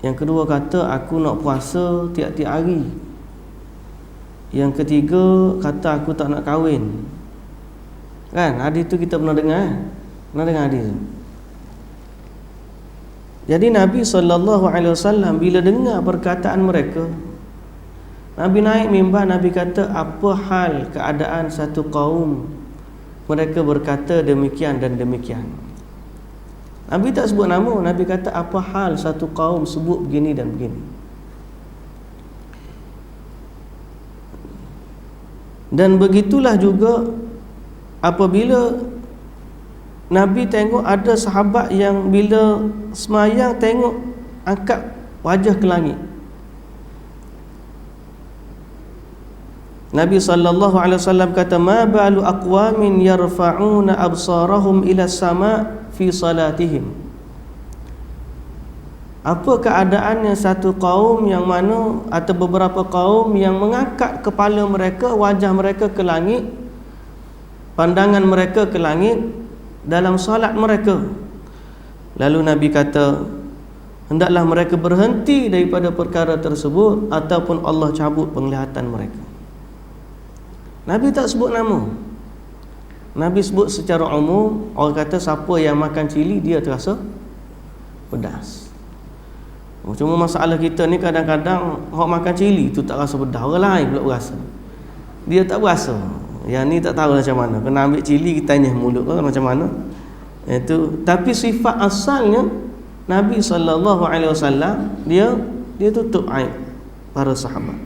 Speaker 1: Yang kedua kata, aku nak puasa tiap-tiap hari. Yang ketiga kata, aku tak nak kahwin. Kan, hadis tu kita pernah dengar. Pernah dengar hadis tu. Jadi Nabi SAW bila dengar perkataan mereka, Nabi naik mimbar, Nabi kata, apa hal keadaan satu kaum mereka berkata demikian dan demikian. Nabi tak sebut nama, Nabi kata apa hal satu kaum sebut begini dan begini. Dan begitulah juga apabila Nabi tengok ada sahabat yang bila semayang tengok angkat wajah ke langit. Nabi SAW kata, ma balu aqwamin yarfa'una absarahum ila sama' fi salatihim. Apa keadaannya satu kaum yang mana atau beberapa kaum yang mengangkat kepala mereka, wajah mereka ke langit, pandangan mereka ke langit dalam solat mereka. Lalu Nabi kata, hendaklah mereka berhenti daripada perkara tersebut ataupun Allah cabut penglihatan mereka. Nabi tak sebut nama. Nabi sebut secara umum. Orang kata siapa yang makan cili dia terasa pedas. Cuma masalah kita ni kadang-kadang orang makan cili tu tak rasa pedas, orang lain pula berasa. Dia tak berasa. Yang ni tak tahu macam mana. Kena ambil cili kita tanya mulut kan macam mana. Itu tapi sifat asalnya Nabi SAW dia tutup aib para sahabat.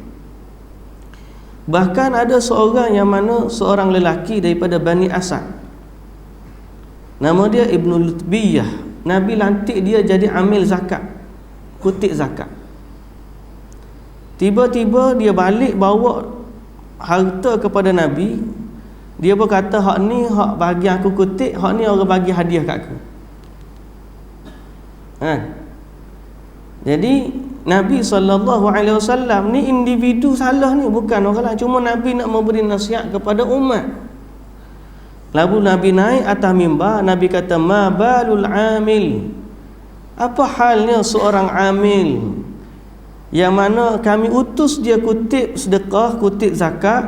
Speaker 1: Bahkan ada seorang yang mana seorang lelaki daripada Bani Asad, nama dia Ibnu Lutbiyah. Nabi lantik dia jadi amil zakat, kutip zakat. Tiba-tiba dia balik bawa harta kepada Nabi. Dia berkata, hak ni hak bagi aku kutip, hak ni orang bagi hadiah kat aku. Jadi Nabi SAW ni individu salah ni, bukan orang lain. Cuma Nabi nak memberi nasihat kepada umat. Lalu Nabi naik atas mimbar, Nabi kata, ma balul amil. Apa halnya seorang amil yang mana kami utus dia kutip sedekah, kutip zakat,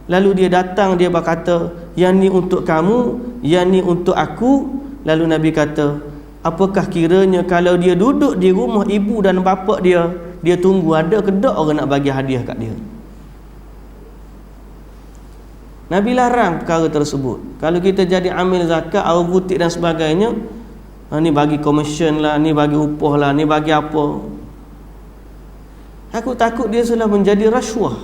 Speaker 1: lalu dia datang, dia berkata, yang ni untuk kamu, yang ni untuk aku. Lalu Nabi kata, apakah kiranya kalau dia duduk di rumah ibu dan bapa dia tunggu ada ke tak orang nak bagi hadiah kat dia? Nabi larang perkara tersebut. Kalau kita jadi amil zakat, awal butik dan sebagainya, ni bagi komisen lah, ni bagi upah lah, ni bagi apa. Aku takut dia sudah menjadi rasuah.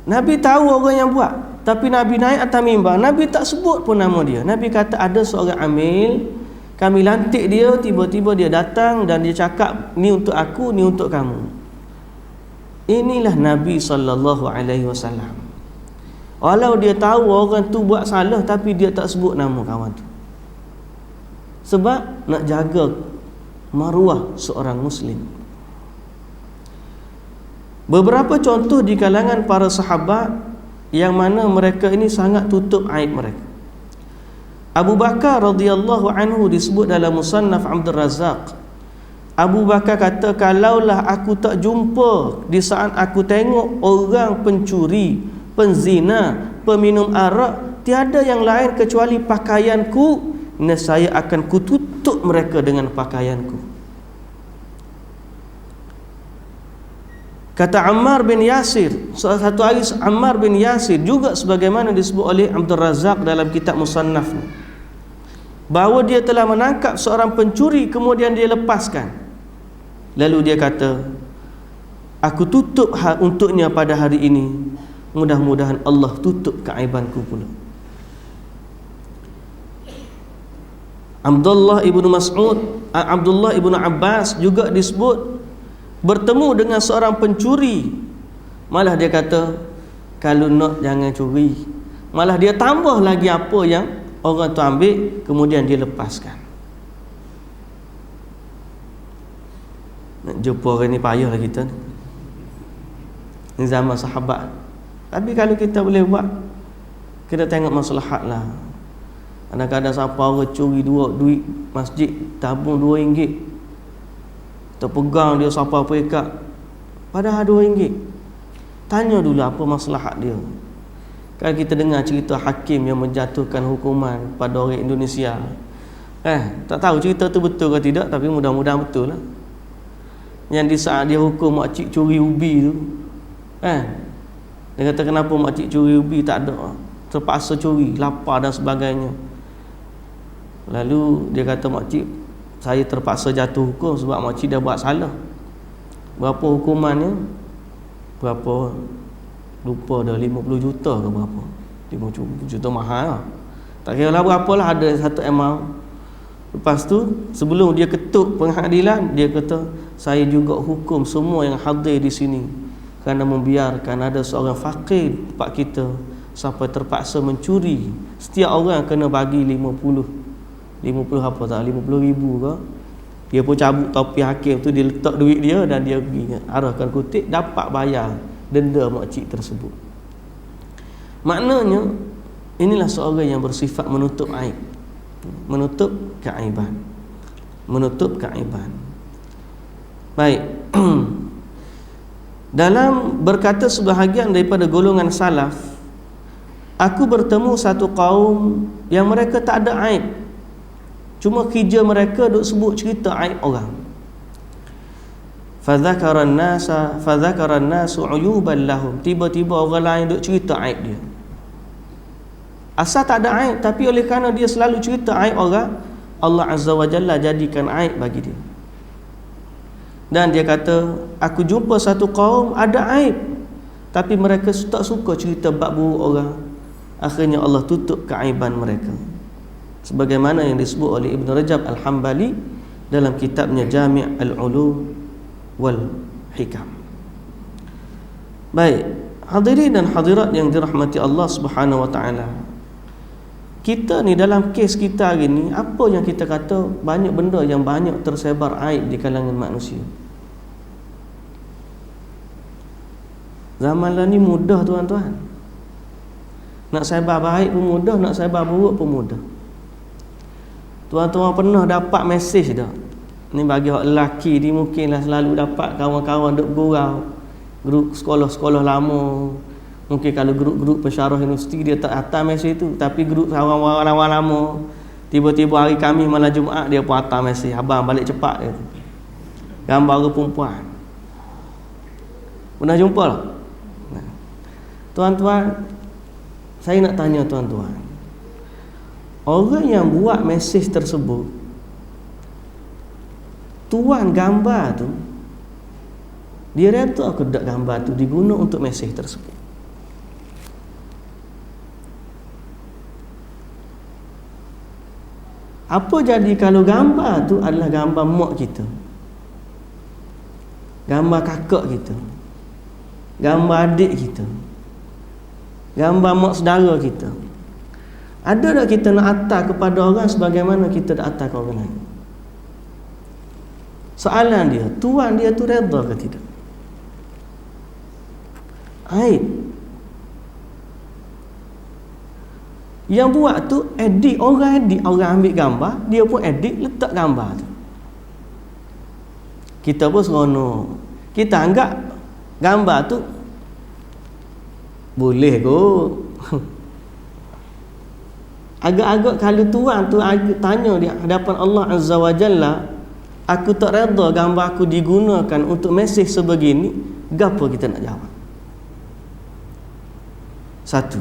Speaker 1: Nabi tahu orang yang buat, tapi Nabi naik atas mimbar, Nabi tak sebut pun nama dia. Nabi kata ada seorang amil, kami lantik dia, tiba-tiba dia datang dan dia cakap, ni untuk aku, ni untuk kamu. Inilah Nabi SAW. Walau dia tahu orang tu buat salah, tapi dia tak sebut nama kawan tu. Sebab nak jaga maruah seorang Muslim. Beberapa contoh di kalangan para sahabat yang mana mereka ini sangat tutup aib mereka. Abu Bakar radhiyallahu anhu disebut dalam Musannaf Abdul Razak. Abu Bakar kata, kalaulah aku tak jumpa di saat aku tengok orang pencuri, penzina, peminum arak, tiada yang lain kecuali pakaianku, nescaya akan kututup mereka dengan pakaianku. Kata Ammar bin Yasir, satu hari Ammar bin Yasir juga sebagaimana disebut oleh Abdul Razak dalam kitab Musannaf, bahawa dia telah menangkap seorang pencuri kemudian dia lepaskan. Lalu dia kata, aku tutup untuknya pada hari ini, mudah-mudahan Allah tutup keaibanku pula. Abdullah ibnu Abbas juga disebut bertemu dengan seorang pencuri, malah dia kata, kalau nak jangan curi. Malah dia tambah lagi apa yang orang tu ambil, kemudian dia lepaskan. Nak jumpa orang ni payahlah kita ni. Ini zaman sahabat. Tapi kalau kita boleh buat, kita tengok maslahat lah. Kadang-kadang siapa orang curi duit masjid, tabung RM2, terpegang dia siapa pekat, padahal RM2. Tanya dulu apa maslahat dia. Kalau kita dengar cerita hakim yang menjatuhkan hukuman pada orang Indonesia, tak tahu cerita tu betul ke tidak, tapi mudah-mudahan betul lah. Yang di saat dia hukum makcik curi ubi tu, dia kata kenapa makcik curi ubi, tak ada, terpaksa curi, lapar dan sebagainya. Lalu dia kata, makcik, saya terpaksa jatuh hukum sebab makcik dah buat salah. Berapa hukumannya? Berapa? Lupa dah, 50 juta ke berapa? 50 juta mahal lah. Tak kira lah berapa lah, ada satu amount. Lepas tu sebelum dia ketuk pengadilan, dia kata, saya juga hukum semua yang hadir di sini kerana membiarkan ada seorang fakir tempat kita sampai terpaksa mencuri. Setiap orang kena bagi 50 apa tak, 50,000 ke. Dia pun cabut topi hakim tu, dia letak duit dia dan dia pergi arahkan kutip, dapat bayar denda makcik tersebut. Maknanya inilah seorang yang bersifat menutup aib, menutup keaiban, menutup keaiban. Baik. Dalam berkata sebahagian daripada golongan salaf, aku bertemu satu kaum yang mereka tak ada aib, cuma kerja mereka duk sebut cerita aib orang. Fadzakaran nasu uyuban lahum, tiba-tiba orang lain duk cerita aib dia. Asal tak ada aib, tapi oleh kerana dia selalu cerita aib orang, Allah Azza wa Jalla jadikan aib bagi dia. Dan dia kata, aku jumpa satu kaum ada aib, tapi mereka tak suka cerita bab buruk orang. Akhirnya Allah tutup keaiban mereka, sebagaimana yang disebut oleh Ibn Rajab Al-Hambali dalam kitabnya Jami' Al-Ulum wal Hikam. Baik, hadirin dan hadirat yang dirahmati Allah Subhanahu wa taala, kita ni dalam kes kita hari ni, apa yang kita kata, banyak benda yang banyak tersebar aib di kalangan manusia. Zaman lah ni mudah tuan-tuan, nak sebar baik pun mudah, nak sebar buruk pun mudah. Tuan-tuan pernah dapat mesej dah? Ni bagi orang lelaki ni mungkinlah selalu dapat kawan-kawan duk gurau, grup sekolah-sekolah lama. Mungkin kalau grup-grup pensyarah universiti dia tak hantar mesej tu, tapi grup kawan-kawan lama Tiba-tiba hari Khamis malam Jumaat dia pun hantar mesej, abang balik cepat dia. Gambar orang perempuan. Pernah jumpa tak? Tuan-tuan, saya nak tanya tuan-tuan, orang yang buat mesej tersebut, tuan gambar tu, dia redha ke tak gambar tu diguna untuk mesej tersebut? Apa jadi kalau gambar tu adalah gambar mak kita, gambar kakak kita, gambar adik kita, gambar mak saudara kita? Ada tak kita nak atas kepada orang sebagaimana kita nak atas ke orang lain? Soalan dia, tuan dia tu redha ke tidak? Aib. Yang buat tu edit, orang ambil gambar, dia pun edit letak gambar tu. Kita pun seronok. Kita anggap gambar tu boleh kot. Agak-agak kalau tuan tu tanya di hadapan Allah Azza wa Jalla, aku tak redha gambar aku digunakan untuk mesej sebegini, gapo kita nak jawab? Satu,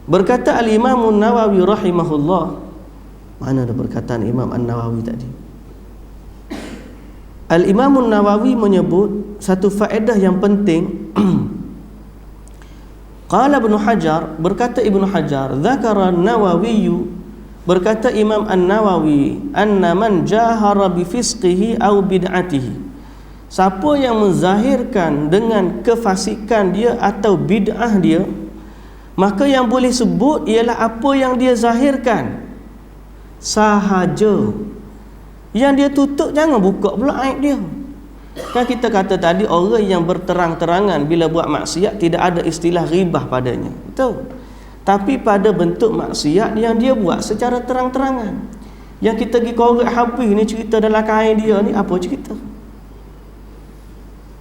Speaker 1: berkata Al-Imam An-Nawawi rahimahullah, mana ada perkataan Imam An-Nawawi tadi? Al-Imam An-Nawawi menyebut satu faedah yang penting. Qala Ibn Hajar, berkata Ibn Hajar, dzakara An-Nawawi, berkata Imam An-Nawawi, anna man jahara bi fisqihi aw bid'atihi, siapa yang menzahirkan dengan kefasikan dia atau bid'ah dia, maka yang boleh sebut ialah apa yang dia zahirkan sahaja. Yang dia tutup jangan buka pula aib dia. Kan kita kata tadi, orang yang berterang-terangan bila buat maksiat tidak ada istilah ghibah padanya, betul? Tapi pada bentuk maksiat yang dia buat secara terang-terangan, yang kita pergi korek habis ni cerita dalam kain dia ni, apa cerita?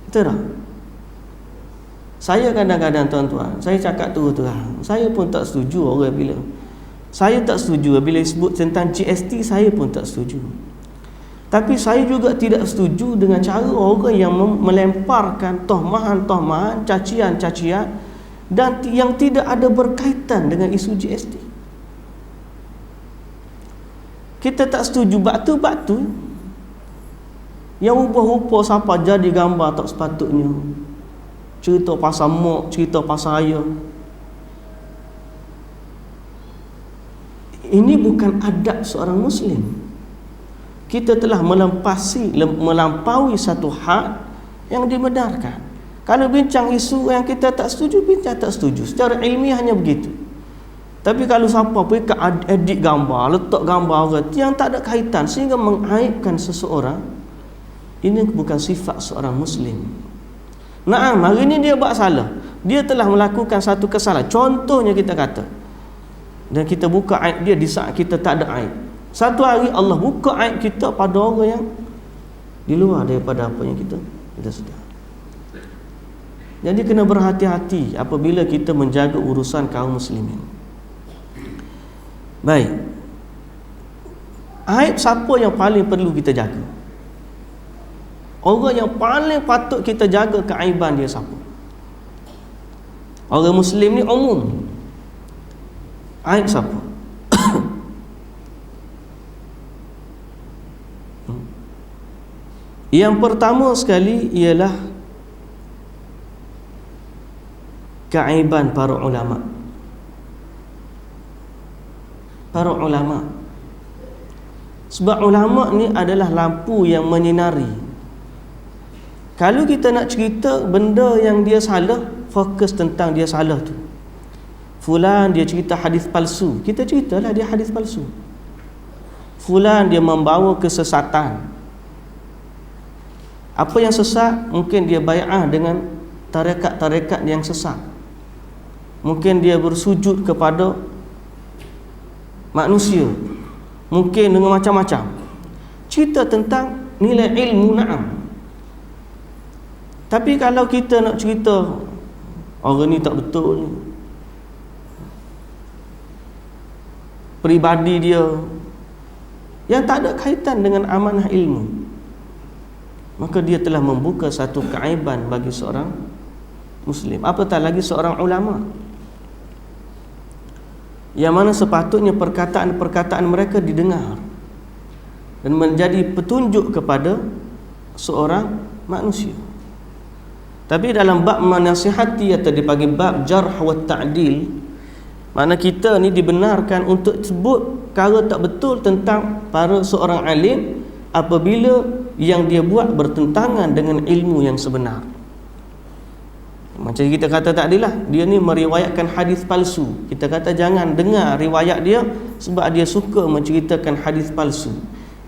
Speaker 1: Betul tak? Saya kadang-kadang tuan-tuan, saya cakap terang, saya pun tak setuju orang bila, saya tak setuju bila sebut tentang GST, saya pun tak setuju. Tapi saya juga tidak setuju dengan cara orang yang melemparkan tohmahan-tohmahan, cacian-cacian dan yang tidak ada berkaitan dengan isu GST. Kita tak setuju batu-batu yang ubah-ubah siapa jadi gambar tak sepatutnya, cerita pasal mak, cerita pasal ayah. Ini bukan adab seorang Muslim. Kita telah melampaui satu had yang dibenarkan. Kalau bincang isu yang kita tak setuju, bincang tak setuju, secara ilmiah hanya begitu. Tapi kalau siapa pergi ke edit gambar, letak gambar orang yang tak ada kaitan sehingga mengaibkan seseorang, ini bukan sifat seorang Muslim. Naam, hari ini dia buat salah, dia telah melakukan satu kesalahan, contohnya kita kata, dan kita buka aib dia di saat kita tak ada aib. Satu hari Allah buka aib kita pada orang yang di luar daripada apa yang kita sedar. Jadi kena berhati-hati apabila kita menjaga urusan kaum muslimin. Baik, aib siapa yang paling perlu kita jaga? Orang yang paling patut kita jaga keaiban dia siapa? Orang Muslim ni umum. Aib siapa? Yang pertama sekali ialah keaiban para ulama. Para ulama. Sebab ulama ni adalah lampu yang menyinari. Kalau kita nak cerita benda yang dia salah, fokus tentang dia salah tu. Fulan dia cerita hadis palsu, kita ceritalah dia hadis palsu. Fulan dia membawa kesesatan. Apa yang sesat, mungkin dia bai'ah dengan tarekat-tarekat yang sesat. Mungkin dia bersujud kepada manusia, mungkin dengan macam-macam. Cerita tentang nilai ilmu, na'am. Tapi kalau kita nak cerita orang ni tak betul ni, peribadi dia yang tak ada kaitan dengan amanah ilmu, maka dia telah membuka satu keaiban bagi seorang Muslim, apatah lagi seorang ulama, yang mana sepatutnya perkataan-perkataan mereka didengar dan menjadi petunjuk kepada seorang manusia. Tapi dalam bab menasihati atau dipanggil bab jarh wa ta'dil, mana kita ni dibenarkan untuk sebut perkara tak betul tentang para seorang alim apabila yang dia buat bertentangan dengan ilmu yang sebenar. Macam kita kata tadi lah, dia ni meriwayatkan hadis palsu, kita kata jangan dengar riwayat dia sebab dia suka menceritakan hadis palsu,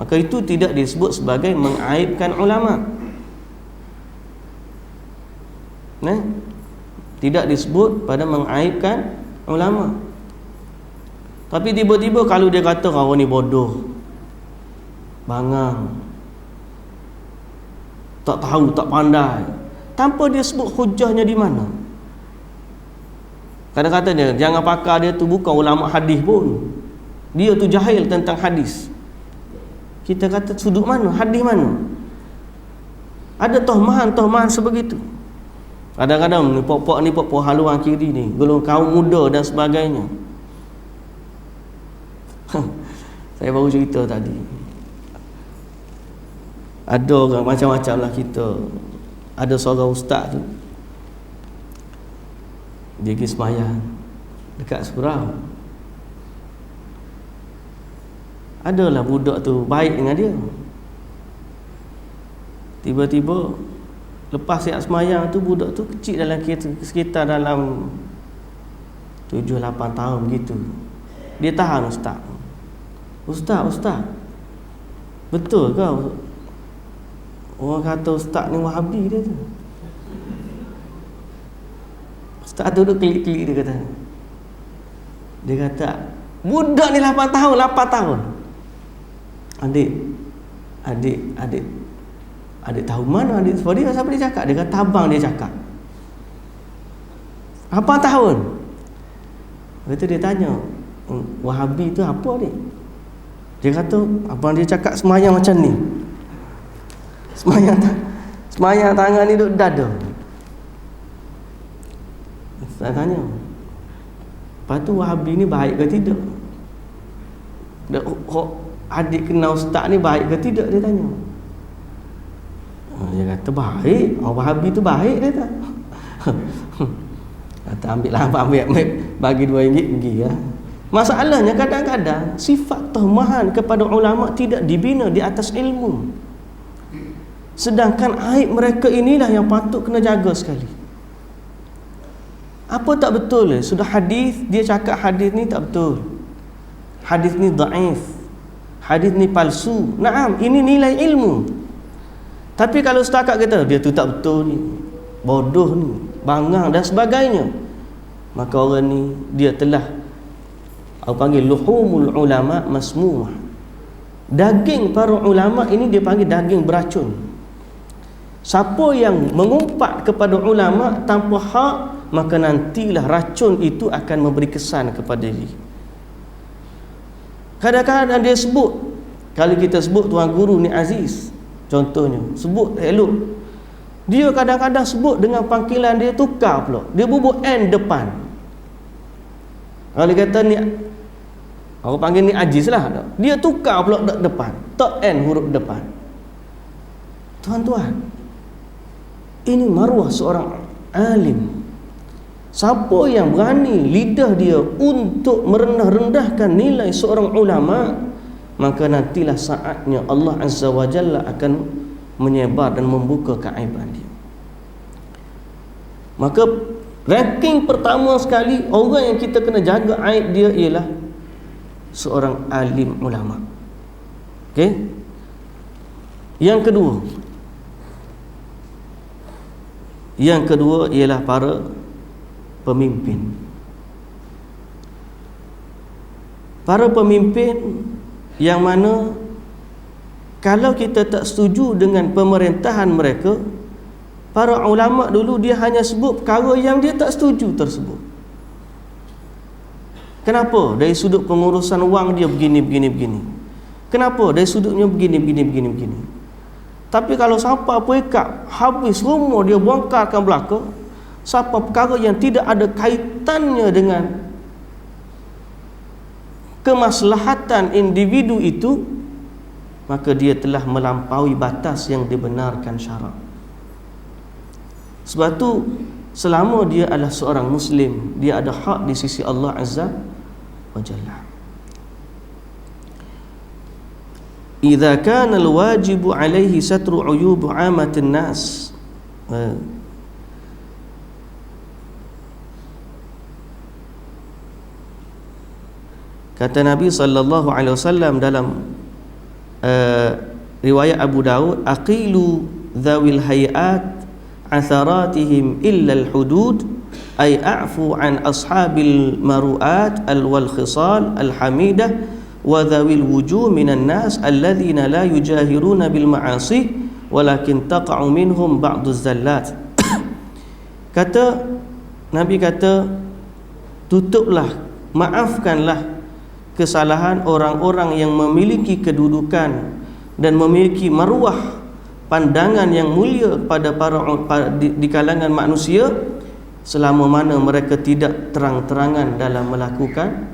Speaker 1: maka itu tidak disebut sebagai mengaibkan ulama. Tidak disebut pada mengaibkan ulama. Tapi tiba-tiba kalau dia kata kau ni bodoh, bangang, tak tahu, tak pandai, tanpa dia sebut hujahnya di mana. Kadang-kadang dia jangan pakar dia tu bukan ulama hadis pun, dia tu jahil tentang hadis. Kita kata sudut mana, hadis mana? Ada tohmahan sebegitu. Kadang-kadang ni pok-pok haluan kiri ni, golongan kaum muda dan sebagainya. Saya baru cerita tadi, ada orang macam-macam lah kita. Ada seorang ustaz tu, dia pergi sembahyang dekat surau. Adalah budak tu baik dengan dia. Tiba-tiba lepas siap sembahyang tu, budak tu kecil dalam sekitar dalam 7-8 tahun begitu. Dia tahan Ustaz, betul ke orang kata ustaz ni Wahabi dia tu? Ustaz tu duduk klik-klik, dia kata budak ni 8 tahun. Adik tahu mana adik? Sebab dia siapa dia cakap? Dia kata abang dia cakap. 8 tahun. Lepas tu dia tanya, Wahabi tu apa adik? Dia kata abang dia cakap semayang macam ni. Semayang tangan ni duduk dada. Saya tanya, lepas tu Wahabi ni baik ke tidak? Adik kenal ustaz ni baik ke tidak? Dia tanya. Dia kata baik. Wahabi tu baik, dia kata. Kata ambil bagi RM2 pergi ya. Masalahnya kadang-kadang sifat tohmahan kepada ulama tidak dibina di atas ilmu. Sedangkan aib mereka inilah yang patut kena jaga sekali. Apa tak betul? Sudah hadis, dia cakap hadis ni tak betul, hadis ni dhaif, hadis ni palsu. Naam, ini nilai ilmu. Tapi kalau setakat kata dia tu tak betul ni, bodoh ni, bangang dan sebagainya, maka orang ni dia telah panggil luhumul ulama masmumah. Daging para ulama ini dia panggil daging beracun. Siapa yang mengumpat kepada ulama tanpa hak, maka nantilah racun itu akan memberi kesan kepada dia. Kadang-kadang dia sebut, kalau kita sebut tuan guru ni Aziz contohnya, sebut elok, dia kadang-kadang sebut dengan panggilan dia tukar pula, dia bubuh N depan. Kalau dia kata ni, orang panggil ni Aziz lah, dia tukar pula depan, tak N huruf depan. Tuan-tuan, ini maruah seorang alim. Siapa yang berani lidah dia untuk merendah-rendahkan nilai seorang ulama, maka nantilah saatnya Allah Azza wa Jalla akan menyebar dan membuka keaiban dia. Maka ranking pertama sekali orang yang kita kena jaga aib dia ialah seorang alim ulama. Okey? Yang kedua ialah para pemimpin. Para pemimpin yang mana kalau kita tak setuju dengan pemerintahan mereka, para ulama dulu dia hanya sebut perkara yang dia tak setuju tersebut. Kenapa? Dari sudut pengurusan wang dia begini. Kenapa? Dari sudutnya begini. Tapi kalau siapa pekat habis semua dia bongkarkan belaka, siapa perkara yang tidak ada kaitannya dengan kemaslahatan individu itu, maka dia telah melampaui batas yang dibenarkan syarak. Sebab tu selama dia adalah seorang Muslim, dia ada hak di sisi Allah Azza wa Jalla. Idza kana al-wajibu alaihi satru uyub 'amatin nas. Kata Nabi sallallahu alaihi wasallam dalam riwayat Abu Daud, aqilu dhawil hayat atharatihim illa al-hudud, ay a'fu an ashabil maru'at al-wal khisal al-hamidah wa dhawil wujuh minan nas alladhina la yujahiruna bil ma'asi walakin taqa'u minhum ba'du zallat. Kata Nabi kata, tutuplah, maafkanlah kesalahan orang-orang yang memiliki kedudukan dan memiliki maruah, pandangan yang mulia pada di kalangan manusia, selama mana mereka tidak terang-terangan dalam melakukan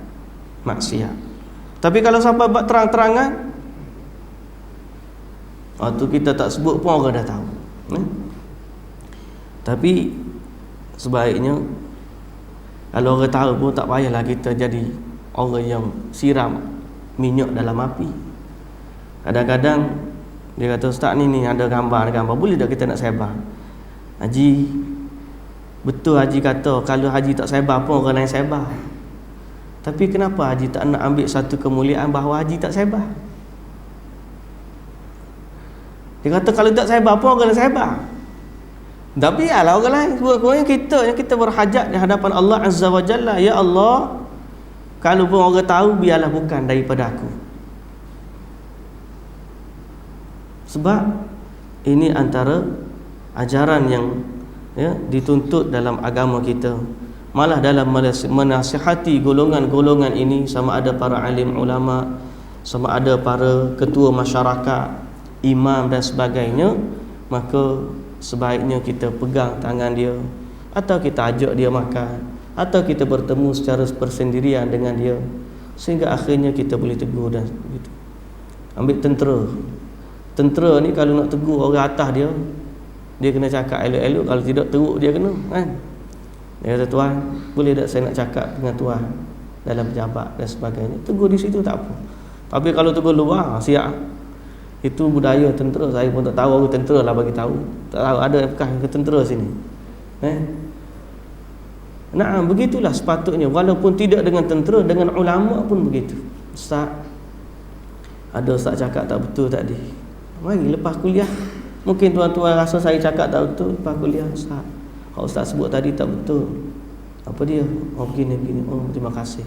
Speaker 1: maksiat. Tapi kalau sampai buat terang-terangan, waktu kita tak sebut pun orang dah tahu. Tapi sebaiknya kalau orang tahu pun tak payahlah kita jadi orang yang siram minyak dalam api. Kadang-kadang dia kata, ustaz ni ada gambar, boleh tak kita nak sebar? Haji, betul Haji kata kalau Haji tak sebar pun orang lain sebar. Tapi kenapa Haji tak nak ambil satu kemuliaan bahawa Haji tak sebar? Dia kata kalau tak sebar pun orang lain sebar. Tapi alah orang lain, sebenarnya kita berhajat di hadapan Allah Azza wa Jalla, ya Allah, kalau pun orang tahu, biarlah bukan daripada aku. Sebab ini antara ajaran yang dituntut dalam agama kita. Malah dalam menasihati golongan-golongan ini, sama ada para alim ulama, sama ada para ketua masyarakat, imam dan sebagainya, maka sebaiknya kita pegang tangan dia, atau kita ajak dia makan, atau kita bertemu secara persendirian dengan dia, sehingga akhirnya kita boleh tegur dan begitu. Ambil tentera ni kalau nak tegur orang atas dia kena cakap elok-elok, kalau tidak teruk dia kena, kan? Dia kata, tuan, boleh tak saya nak cakap dengan tuan dalam pejabat dan sebagainya. Tegur di situ tak apa. Tapi kalau tegur luar, siap. Itu budaya tentera. Saya pun tak tahu, orang tentera lah bagi tahu. Tak tahu ada bekas ke tentera sini. Nah, begitulah sepatutnya. Walaupun tidak dengan tentera, dengan ulama pun begitu. Ustaz, ada ustaz cakap tak betul tadi. Mari lepas kuliah, mungkin tuan-tuan rasa saya cakap tak betul, lepas kuliah, ustaz, kalau ustaz sebut tadi tak betul, apa dia? Oh begini. Oh terima kasih,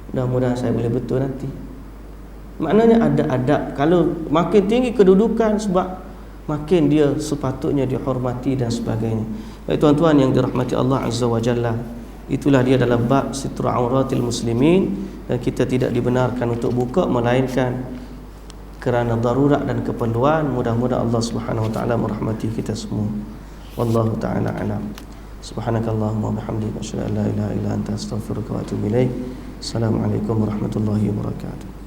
Speaker 1: mudah-mudahan saya boleh betul nanti. Maknanya ada adab. Kalau makin tinggi kedudukan, sebab makin dia sepatutnya dihormati dan sebagainya. Baik tuan-tuan yang dirahmati Allah Azza wa Jalla, itulah dia dalam bab sitru auratil muslimin, dan kita tidak dibenarkan untuk buka melainkan kerana darurat dan keperluan. Mudah-mudahan Allah Subhanahu wa taala merahmati kita semua. Wallahu taala alam. Subhanakallahumma wa bihamdika asyhadu an la ilaha illa anta astaghfiruka wa atubu ilaik. Assalamualaikum warahmatullahi wabarakatuh.